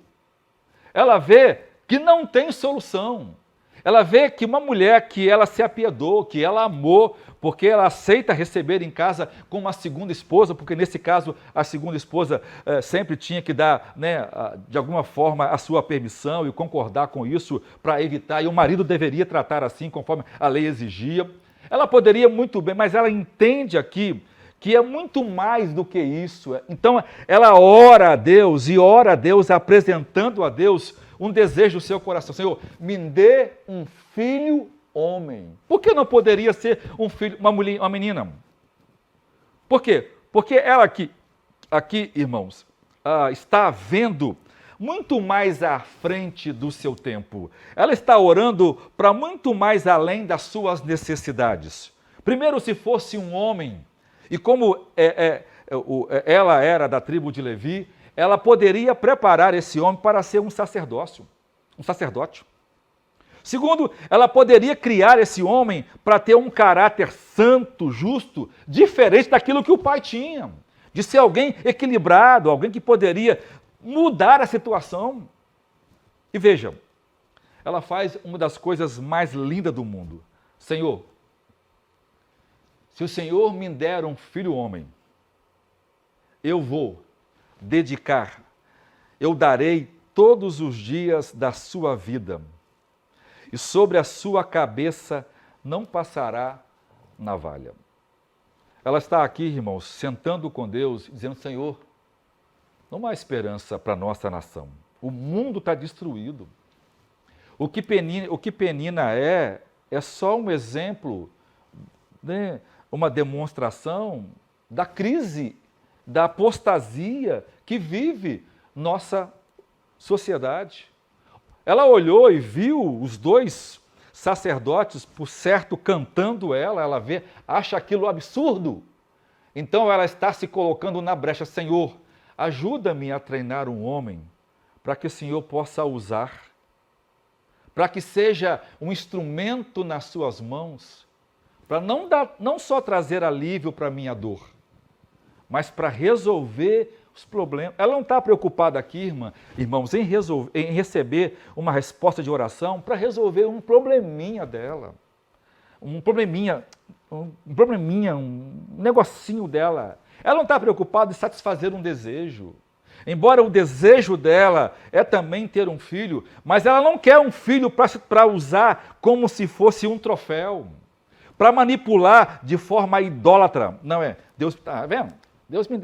Ela vê que não tem solução. Ela vê que uma mulher que ela se apiedou, que ela amou, porque ela aceita receber em casa com uma segunda esposa, porque nesse caso a segunda esposa sempre tinha que dar, né, de alguma forma, a sua permissão e concordar com isso para evitar, e o marido deveria tratar assim, conforme a lei exigia. Ela poderia muito bem, mas ela entende aqui que é muito mais do que isso. Então ela ora a Deus e ora a Deus apresentando a Deus um desejo do seu coração. Senhor, me dê um filho homem. Por que não poderia ser um filho, uma menina? Por quê? Porque ela aqui irmãos, está vendo muito mais à frente do seu tempo. Ela está orando para muito mais além das suas necessidades. Primeiro, se fosse um homem, e como ela era da tribo de Levi, ela poderia preparar esse homem para ser um sacerdote. Segundo, ela poderia criar esse homem para ter um caráter santo, justo, diferente daquilo que o pai tinha. De ser alguém equilibrado, alguém que poderia mudar a situação. E vejam, ela faz uma das coisas mais lindas do mundo. Senhor, se o Senhor me der um filho homem, eu vou dedicar, eu darei todos os dias da sua vida, e sobre a sua cabeça não passará navalha. Ela está aqui, irmãos, sentando com Deus, dizendo, Senhor, não há esperança para a nossa nação. O mundo está destruído. O que Penina é só um exemplo, né, uma demonstração da crise, da apostasia que vive nossa sociedade. Ela olhou e viu os dois sacerdotes, por certo, cantando ela acha aquilo absurdo. Então ela está se colocando na brecha, Senhor, ajuda-me a treinar um homem para que o Senhor possa usar, para que seja um instrumento nas suas mãos, para não só trazer alívio para a minha dor, mas para resolver os problemas. Ela não está preocupada aqui, irmãos, em receber uma resposta de oração para resolver um probleminha dela. Um negocinho dela. Ela não está preocupada em satisfazer um desejo. Embora o desejo dela é também ter um filho, mas ela não quer um filho para usar como se fosse um troféu, para manipular de forma idólatra. Não é? Deus, está vendo?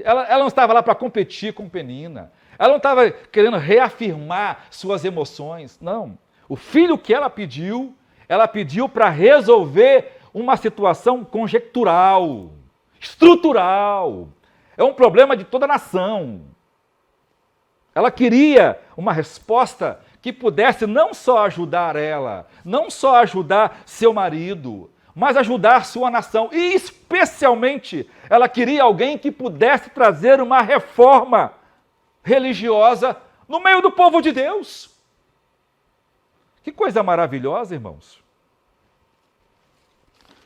Ela não estava lá para competir com Penina. Ela não estava querendo reafirmar suas emoções, não. O filho que ela pediu para resolver uma situação conjectural, estrutural. É um problema de toda a nação. Ela queria uma resposta que pudesse não só ajudar ela, não só ajudar seu marido, mas ajudar sua nação. E, especialmente, ela queria alguém que pudesse trazer uma reforma religiosa no meio do povo de Deus. Que coisa maravilhosa, irmãos.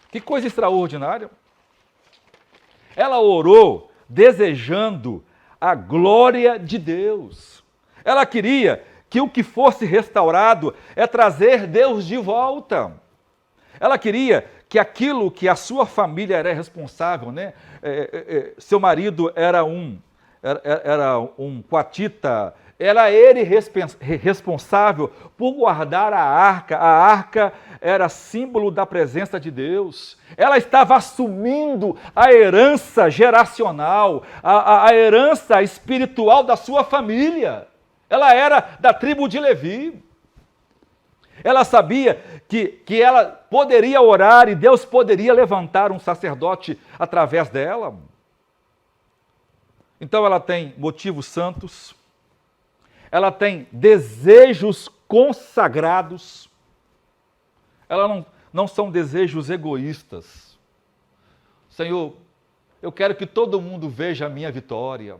Que coisa extraordinária. Ela orou desejando a glória de Deus. Ela queria que o que fosse restaurado é trazer Deus de volta. Ela queria que aquilo que a sua família era responsável, né? Seu marido era um coatita, era ele responsável por guardar a arca. A arca era símbolo da presença de Deus. Ela estava assumindo a herança geracional, a herança espiritual da sua família. Ela era da tribo de Levi. Ela sabia que ela poderia orar e Deus poderia levantar um sacerdote através dela. Então ela tem motivos santos, ela tem desejos consagrados, ela não são desejos egoístas. Senhor, eu quero que todo mundo veja a minha vitória.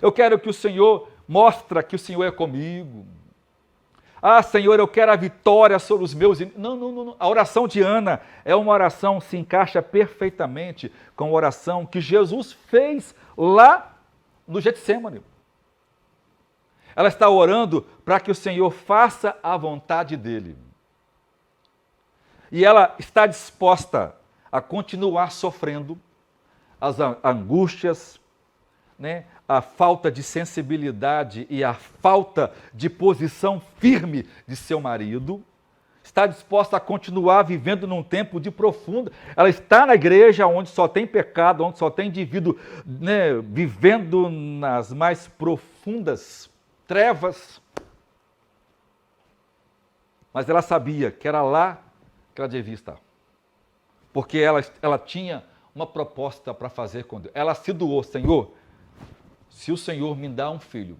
Eu quero que o Senhor mostre que o Senhor é comigo. Ah, Senhor, eu quero a vitória sobre os meus... Não. A oração de Ana é uma oração que se encaixa perfeitamente com a oração que Jesus fez lá no Getsêmani. Ela está orando para que o Senhor faça a vontade dele. E ela está disposta a continuar sofrendo as angústias, né? A falta de sensibilidade e a falta de posição firme de seu marido, está disposta a continuar vivendo num tempo de profunda. Ela está na igreja onde só tem pecado, onde só tem indivíduo, né, vivendo nas mais profundas trevas. Mas ela sabia que era lá que ela devia estar. Porque ela tinha uma proposta para fazer com Deus. Ela se doou, Senhor, se o Senhor me dá um filho.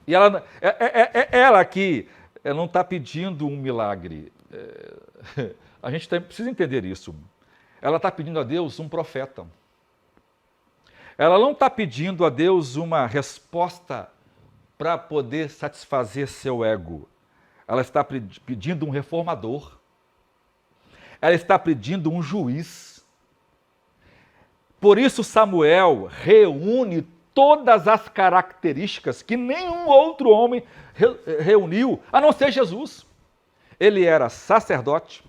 E ela aqui não está pedindo um milagre. A gente precisa entender isso. Ela está pedindo a Deus um profeta. Ela não está pedindo a Deus uma resposta para poder satisfazer seu ego. Ela está pedindo um reformador. Ela está pedindo um juiz. Por isso Samuel reúne todas as características que nenhum outro homem reuniu, a não ser Jesus. Ele era sacerdote,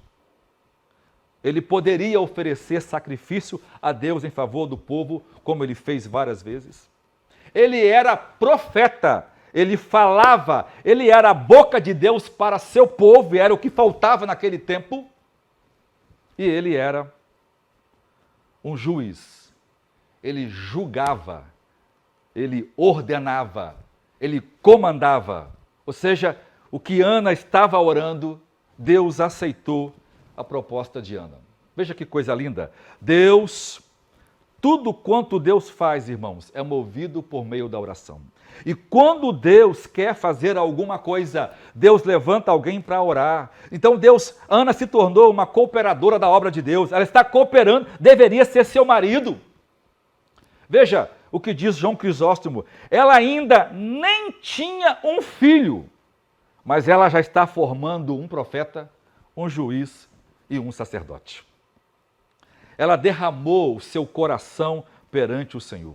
ele poderia oferecer sacrifício a Deus em favor do povo, como ele fez várias vezes. Ele era profeta, ele falava, ele era a boca de Deus para seu povo, e era o que faltava naquele tempo. E ele era um juiz, ele julgava, ele ordenava, ele comandava. Ou seja, o que Ana estava orando, Deus aceitou a proposta de Ana. Veja que coisa linda. Deus, tudo quanto Deus faz, irmãos, é movido por meio da oração. E quando Deus quer fazer alguma coisa, Deus levanta alguém para orar. Então Ana se tornou uma cooperadora da obra de Deus. Ela está cooperando, deveria ser seu marido. Veja o que diz João Crisóstomo. Ela ainda nem tinha um filho, mas ela já está formando um profeta, um juiz e um sacerdote. Ela derramou o seu coração perante o Senhor.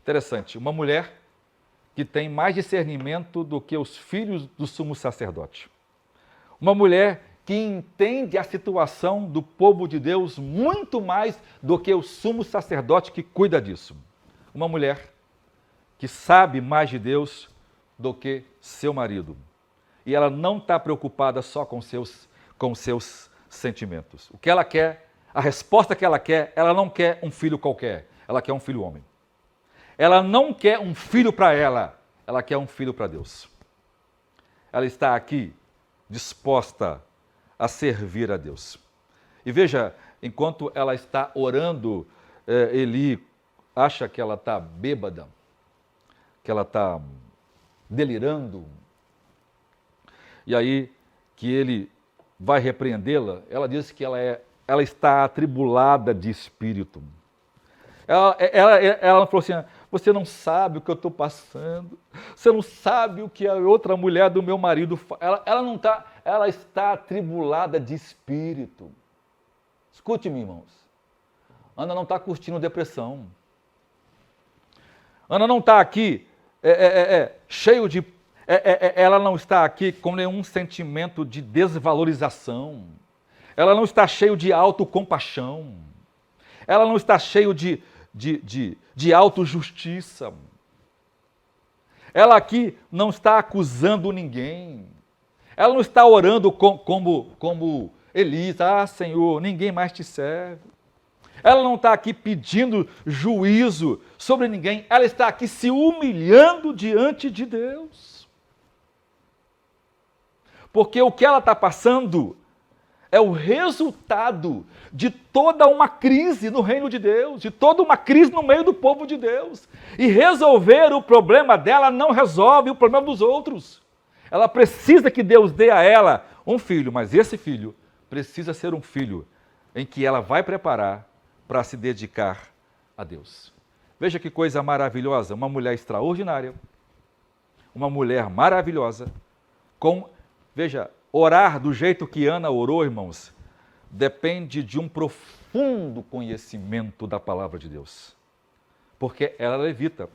Interessante, uma mulher que tem mais discernimento do que os filhos do sumo sacerdote. Uma mulher que entende a situação do povo de Deus muito mais do que o sumo sacerdote que cuida disso. Uma mulher que sabe mais de Deus do que seu marido. E ela não está preocupada só com seus sentimentos. O que ela quer, a resposta que ela quer, ela não quer um filho qualquer, ela quer um filho homem. Ela não quer um filho para ela, ela quer um filho para Deus. Ela está aqui disposta a servir a Deus. E veja, enquanto ela está orando, Eli acha que ela está bêbada, que ela está delirando. E aí que ele vai repreendê-la, ela diz que ela está atribulada de espírito. Ela falou assim, você não sabe o que eu estou passando, você não sabe o que a outra mulher do meu marido faz. Ela está atribulada de espírito. Escute-me, irmãos. Ana não está curtindo depressão. Ana não está aqui cheio de... ela não está aqui com nenhum sentimento de desvalorização. Ela não está cheio de autocompaixão. Ela não está cheio de autojustiça. Ela aqui não está acusando ninguém. Ela não está orando como Elias, Senhor, ninguém mais te serve. Ela não está aqui pedindo juízo sobre ninguém. Ela está aqui se humilhando diante de Deus. Porque o que ela está passando é o resultado de toda uma crise no reino de Deus, de toda uma crise no meio do povo de Deus. E resolver o problema dela não resolve o problema dos outros. Ela precisa que Deus dê a ela um filho, mas esse filho precisa ser um filho em que ela vai preparar para se dedicar a Deus. Veja que coisa maravilhosa, uma mulher extraordinária, uma mulher maravilhosa, veja, orar do jeito que Ana orou, irmãos, depende de um profundo conhecimento da palavra de Deus. Porque ela é levita.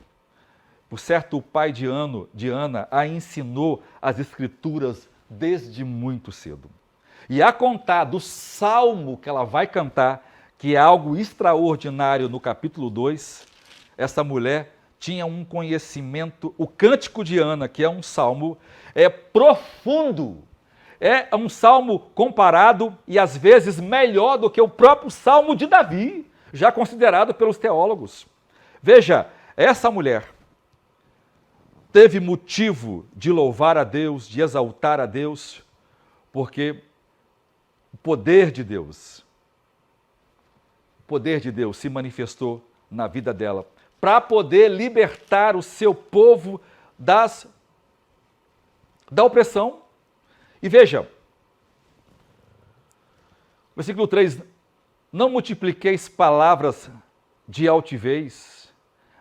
Por certo, o pai de Ana a ensinou as escrituras desde muito cedo. E a contar do salmo que ela vai cantar, que é algo extraordinário no capítulo 2, essa mulher tinha um conhecimento, o Cântico de Ana, que é um salmo, é profundo. É um salmo comparado e às vezes melhor do que o próprio salmo de Davi, já considerado pelos teólogos. Veja, essa mulher teve motivo de louvar a Deus, de exaltar a Deus, porque o poder de Deus se manifestou na vida dela, para poder libertar o seu povo da opressão. E veja, versículo 3, não multipliqueis palavras de altivez,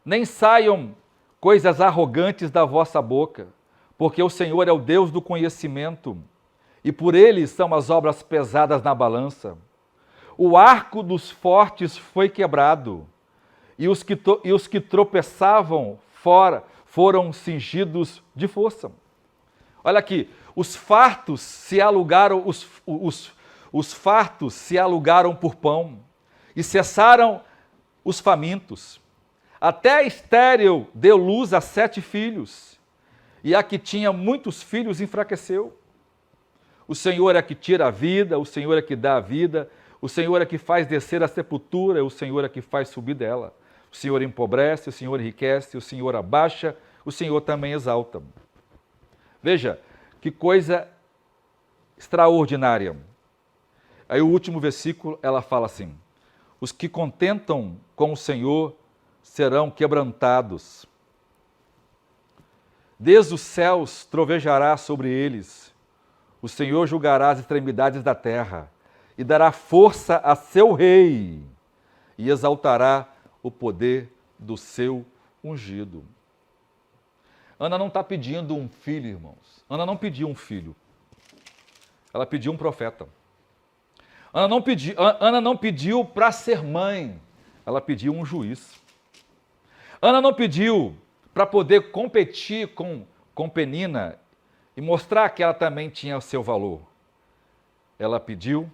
nem saiam coisas arrogantes da vossa boca, porque o Senhor é o Deus do conhecimento, e por ele são as obras pesadas na balança. O arco dos fortes foi quebrado, e os que tropeçavam foram cingidos de força. Olha aqui, os fartos se alugaram, os fartos se alugaram por pão, e cessaram os famintos. Até a estéril deu luz a 7 filhos, e a que tinha muitos filhos enfraqueceu. O Senhor é que tira a vida, o Senhor é que dá a vida, o Senhor é que faz descer a sepultura, o Senhor é que faz subir dela. O Senhor empobrece, o Senhor enriquece, o Senhor abaixa, o Senhor também exalta. Veja, que coisa extraordinária. Aí o último versículo, ela fala assim, os que contentam com o Senhor serão quebrantados. Desde os céus trovejará sobre eles. O Senhor julgará as extremidades da terra e dará força a seu rei e exaltará o poder do seu ungido. Ana não está pedindo um filho, irmãos. Ana não pediu um filho. Ela pediu um profeta. Ana não pediu para ser mãe. Ela pediu um juiz. Ana não pediu para poder competir com Penina e mostrar que ela também tinha o seu valor. Ela pediu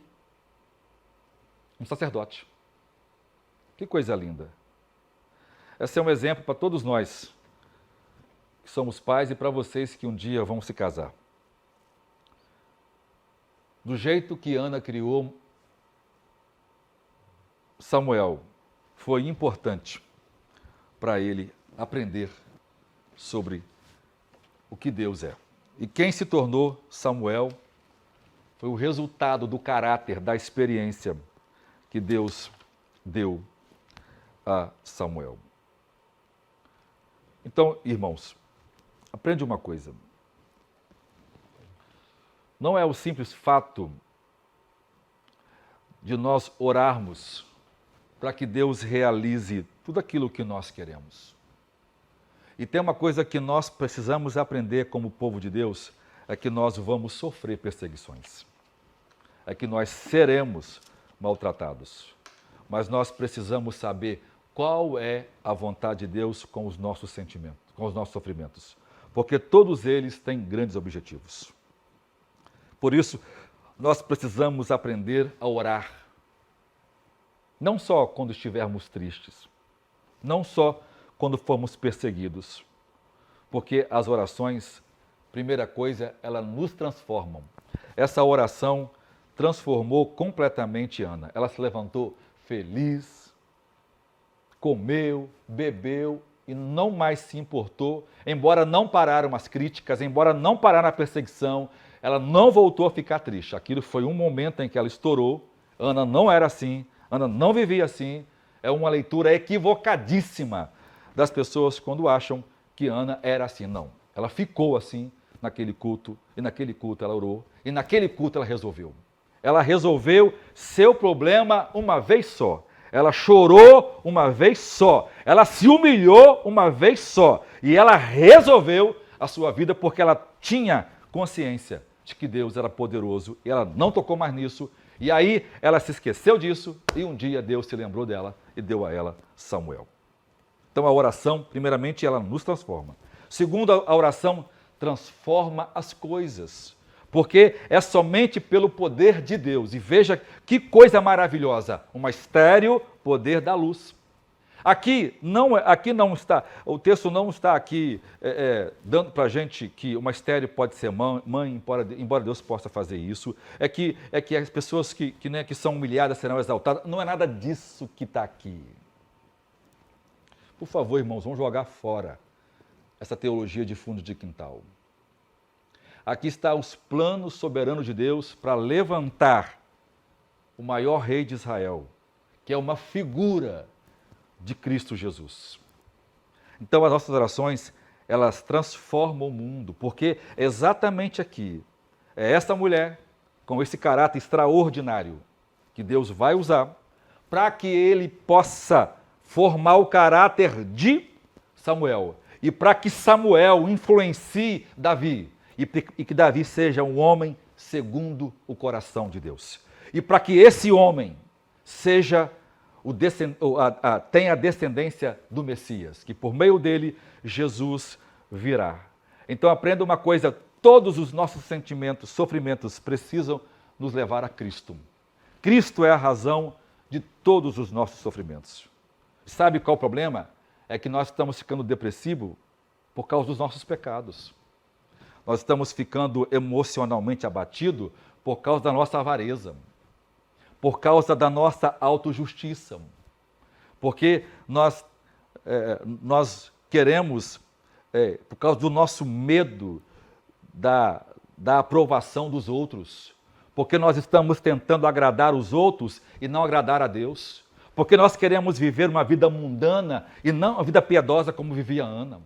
um sacerdote. Que coisa linda. Esse é um exemplo para todos nós que somos pais e para vocês que um dia vão se casar. Do jeito que Ana criou Samuel, foi importante para ele aprender sobre o que Deus é. E quem se tornou Samuel foi o resultado do caráter, da experiência que Deus deu a Samuel. Então, irmãos, aprende uma coisa. Não é o simples fato de nós orarmos para que Deus realize tudo aquilo que nós queremos. E tem uma coisa que nós precisamos aprender como povo de Deus, é que nós vamos sofrer perseguições. É que nós seremos maltratados. Mas nós precisamos saber qual é a vontade de Deus com os nossos sentimentos, com os nossos sofrimentos. Porque todos eles têm grandes objetivos. Por isso, nós precisamos aprender a orar. Não só quando estivermos tristes, não só quando formos perseguidos. Porque as orações, primeira coisa, elas nos transformam. Essa oração transformou completamente Ana. Ela se levantou feliz, comeu, bebeu e não mais se importou, embora não pararam as críticas, embora não pararam a perseguição, ela não voltou a ficar triste. Aquilo foi um momento em que ela estourou. Ana não era assim, Ana não vivia assim. É uma leitura equivocadíssima das pessoas quando acham que Ana era assim. Não, ela ficou assim naquele culto, e naquele culto ela orou, e naquele culto ela resolveu. Ela resolveu seu problema uma vez só. Ela chorou uma vez só. Ela se humilhou uma vez só. E ela resolveu a sua vida porque ela tinha consciência de que Deus era poderoso. E ela não tocou mais nisso. E aí ela se esqueceu disso. E um dia Deus se lembrou dela e deu a ela Samuel. Então a oração, primeiramente, ela nos transforma. Segundo, a oração transforma as coisas. Porque é somente pelo poder de Deus. E veja que coisa maravilhosa, um estéril poder da luz. Aqui não está, o texto não está aqui dando para a gente que uma estéril pode ser mãe, embora Deus possa fazer isso. É que as pessoas que são humilhadas serão exaltadas. Não é nada disso que está aqui. Por favor, irmãos, vamos jogar fora essa teologia de fundo de quintal. Aqui está os planos soberanos de Deus para levantar o maior rei de Israel, que é uma figura de Cristo Jesus. Então as nossas orações, elas transformam o mundo, porque é exatamente aqui, é essa mulher com esse caráter extraordinário que Deus vai usar para que ele possa formar o caráter de Samuel e para que Samuel influencie Davi. E que Davi seja um homem segundo o coração de Deus. E para que esse homem seja tenha a descendência do Messias, que por meio dele Jesus virá. Então aprenda uma coisa, todos os nossos sentimentos, sofrimentos precisam nos levar a Cristo. Cristo é a razão de todos os nossos sofrimentos. Sabe qual o problema? É que nós estamos ficando depressivos por causa dos nossos pecados. Nós estamos ficando emocionalmente abatidos por causa da nossa avareza, por causa da nossa autojustiça, porque nós queremos, por causa do nosso medo da aprovação dos outros, porque nós estamos tentando agradar os outros e não agradar a Deus, porque nós queremos viver uma vida mundana e não uma vida piedosa como vivia Ana.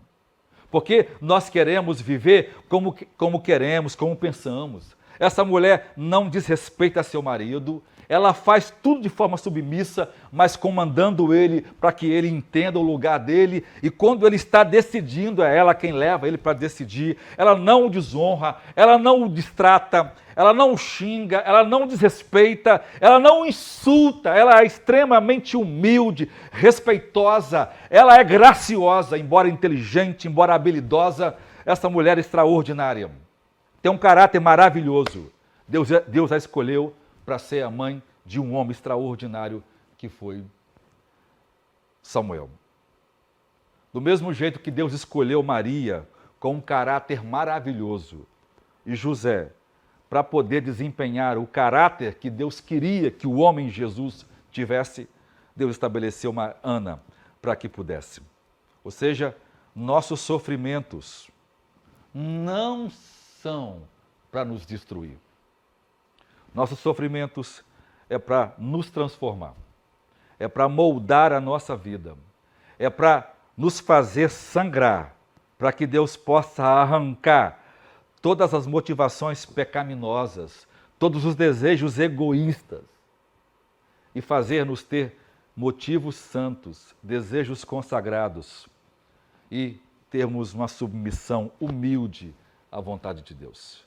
Porque nós queremos viver como queremos, como pensamos. Essa mulher não desrespeita seu marido, ela faz tudo de forma submissa, mas comandando ele para que ele entenda o lugar dele. E quando ele está decidindo, é ela quem leva ele para decidir. Ela não o desonra, ela não o distrata, ela não o xinga, ela não o desrespeita, ela não o insulta. Ela é extremamente humilde, respeitosa, ela é graciosa, embora inteligente, embora habilidosa. Essa mulher é extraordinária. Tem um caráter maravilhoso. Deus a escolheu para ser a mãe de um homem extraordinário que foi Samuel. Do mesmo jeito que Deus escolheu Maria com um caráter maravilhoso e José para poder desempenhar o caráter que Deus queria que o homem Jesus tivesse, Deus estabeleceu uma Ana para que pudesse. Ou seja, nossos sofrimentos não são para nos destruir. Nossos sofrimentos é para nos transformar, é para moldar a nossa vida, é para nos fazer sangrar, para que Deus possa arrancar todas as motivações pecaminosas, todos os desejos egoístas e fazer-nos ter motivos santos, desejos consagrados e termos uma submissão humilde à vontade de Deus.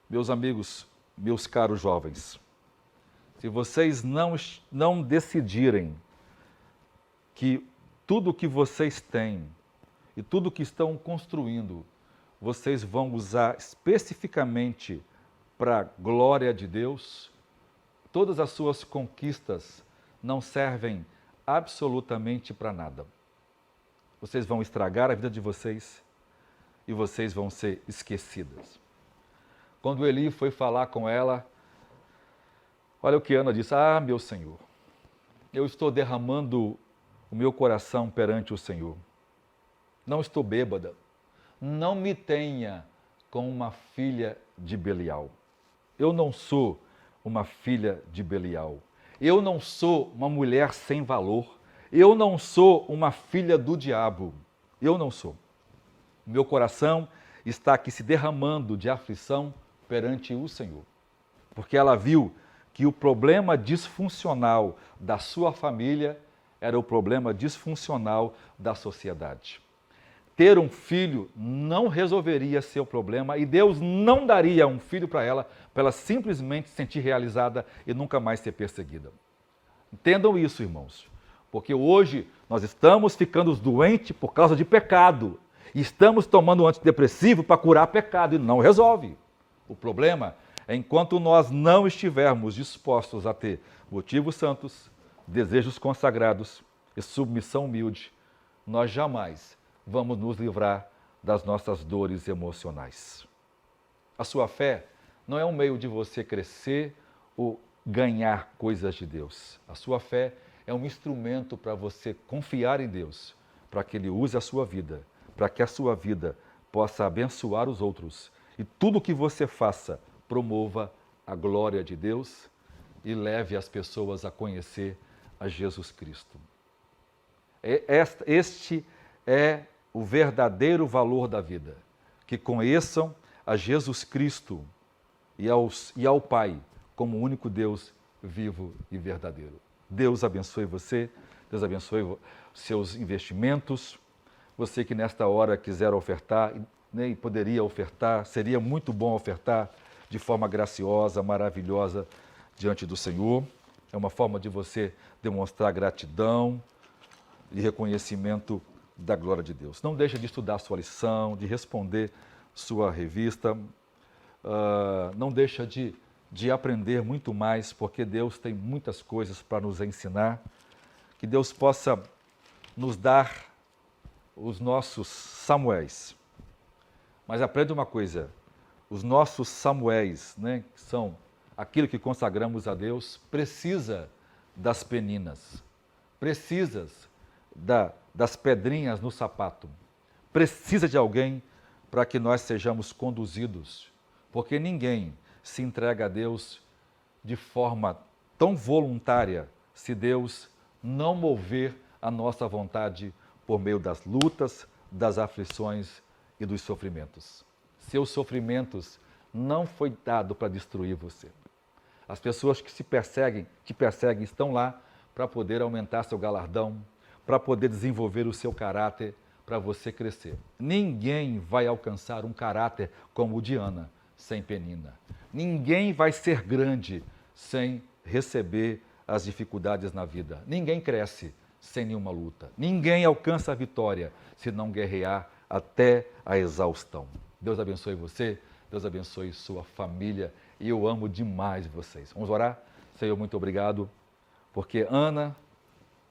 Meus amigos, meus caros jovens, se vocês não decidirem que tudo que vocês têm e tudo que estão construindo, vocês vão usar especificamente para a glória de Deus, todas as suas conquistas não servem absolutamente para nada. Vocês vão estragar a vida de vocês e vocês vão ser esquecidas. Quando Eli foi falar com ela, olha o que Ana disse: ah, meu Senhor, eu estou derramando o meu coração perante o Senhor. Não estou bêbada. Não me tenha como uma filha de Belial. Eu não sou uma filha de Belial. Eu não sou uma mulher sem valor. Eu não sou uma filha do diabo. Eu não sou. Meu coração está aqui se derramando de aflição perante o Senhor. Porque ela viu que o problema disfuncional da sua família era o problema disfuncional da sociedade. Ter um filho não resolveria seu problema e Deus não daria um filho para ela simplesmente se sentir realizada e nunca mais ser perseguida. Entendam isso, irmãos, porque hoje nós estamos ficando doentes por causa de pecado e estamos tomando um antidepressivo para curar pecado e não resolve. O problema é enquanto nós não estivermos dispostos a ter motivos santos, desejos consagrados e submissão humilde, nós jamais vamos nos livrar das nossas dores emocionais. A sua fé não é um meio de você crescer ou ganhar coisas de Deus. A sua fé é um instrumento para você confiar em Deus, para que Ele use a sua vida, para que a sua vida possa abençoar os outros. E tudo que você faça promova a glória de Deus e leve as pessoas a conhecer a Jesus Cristo. Este é o verdadeiro valor da vida, que conheçam a Jesus Cristo e ao Pai como o único Deus vivo e verdadeiro. Deus abençoe você, Deus abençoe seus investimentos. Você que nesta hora quiser ofertar, nem poderia ofertar, seria muito bom ofertar de forma graciosa, maravilhosa diante do Senhor. É uma forma de você demonstrar gratidão e reconhecimento da glória de Deus. Não deixe de estudar sua lição, de responder sua revista. Não deixa de aprender muito mais, porque Deus tem muitas coisas para nos ensinar. Que Deus possa nos dar os nossos Samuéis. Mas aprenda uma coisa, os nossos Samuéis, né, que são aquilo que consagramos a Deus, precisa das peninas, precisas das pedrinhas no sapato, precisa de alguém para que nós sejamos conduzidos, porque ninguém se entrega a Deus de forma tão voluntária se Deus não mover a nossa vontade por meio das lutas, das aflições e dos sofrimentos. Seus sofrimentos não foi dado para destruir você. As pessoas que te perseguem estão lá para poder aumentar seu galardão, para poder desenvolver o seu caráter, para você crescer. Ninguém vai alcançar um caráter como o de Ana sem Penina. Ninguém vai ser grande sem receber as dificuldades na vida. Ninguém cresce sem nenhuma luta. Ninguém alcança a vitória se não guerrear até a exaustão. Deus abençoe você, Deus abençoe sua família e eu amo demais vocês. Vamos orar? Senhor, muito obrigado, porque Ana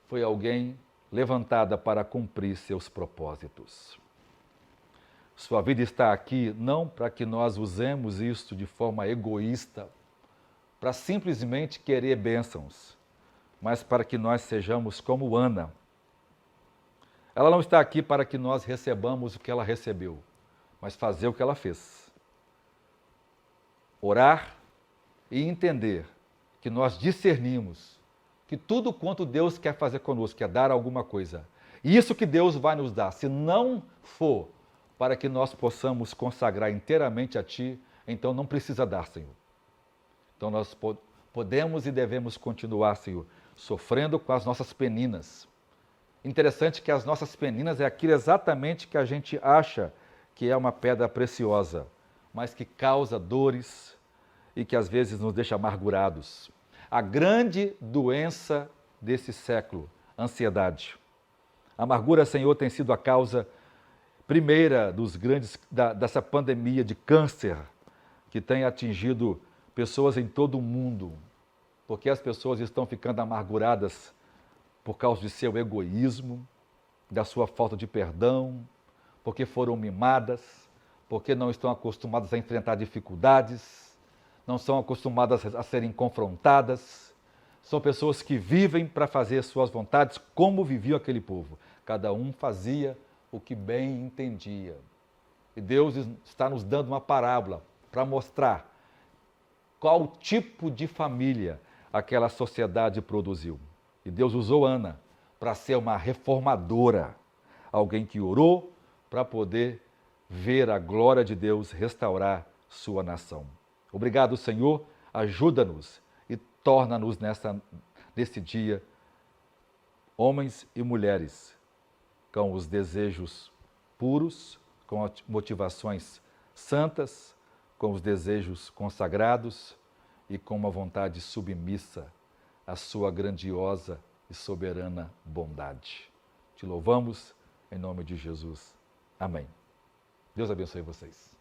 foi alguém levantada para cumprir seus propósitos. Sua vida está aqui não para que nós usemos isto de forma egoísta, para simplesmente querer bênçãos, mas para que nós sejamos como Ana. Ela não está aqui para que nós recebamos o que ela recebeu, mas fazer o que ela fez. Orar e entender que nós discernimos que tudo quanto Deus quer fazer conosco, é dar alguma coisa. E isso que Deus vai nos dar, se não for para que nós possamos consagrar inteiramente a Ti, então não precisa dar, Senhor. Então nós podemos e devemos continuar, Senhor, sofrendo com as nossas peninas. Interessante que as nossas peninas é aquilo exatamente que a gente acha que é uma pedra preciosa, mas que causa dores e que às vezes nos deixa amargurados. A grande doença desse século, ansiedade. A amargura, Senhor, tem sido a causa primeira dessa pandemia de câncer que tem atingido pessoas em todo o mundo, porque as pessoas estão ficando amarguradas por causa de seu egoísmo, da sua falta de perdão, porque foram mimadas, porque não estão acostumadas a enfrentar dificuldades, não são acostumadas a serem confrontadas. São pessoas que vivem para fazer suas vontades como vivia aquele povo. Cada um fazia o que bem entendia. E Deus está nos dando uma parábola para mostrar qual tipo de família aquela sociedade produziu. E Deus usou Ana para ser uma reformadora, alguém que orou para poder ver a glória de Deus restaurar sua nação. Obrigado, Senhor, ajuda-nos e torna-nos nesse dia homens e mulheres com os desejos puros, com motivações santas, com os desejos consagrados e com uma vontade submissa à sua grandiosa e soberana bondade. Te louvamos em nome de Jesus. Amém. Deus abençoe vocês.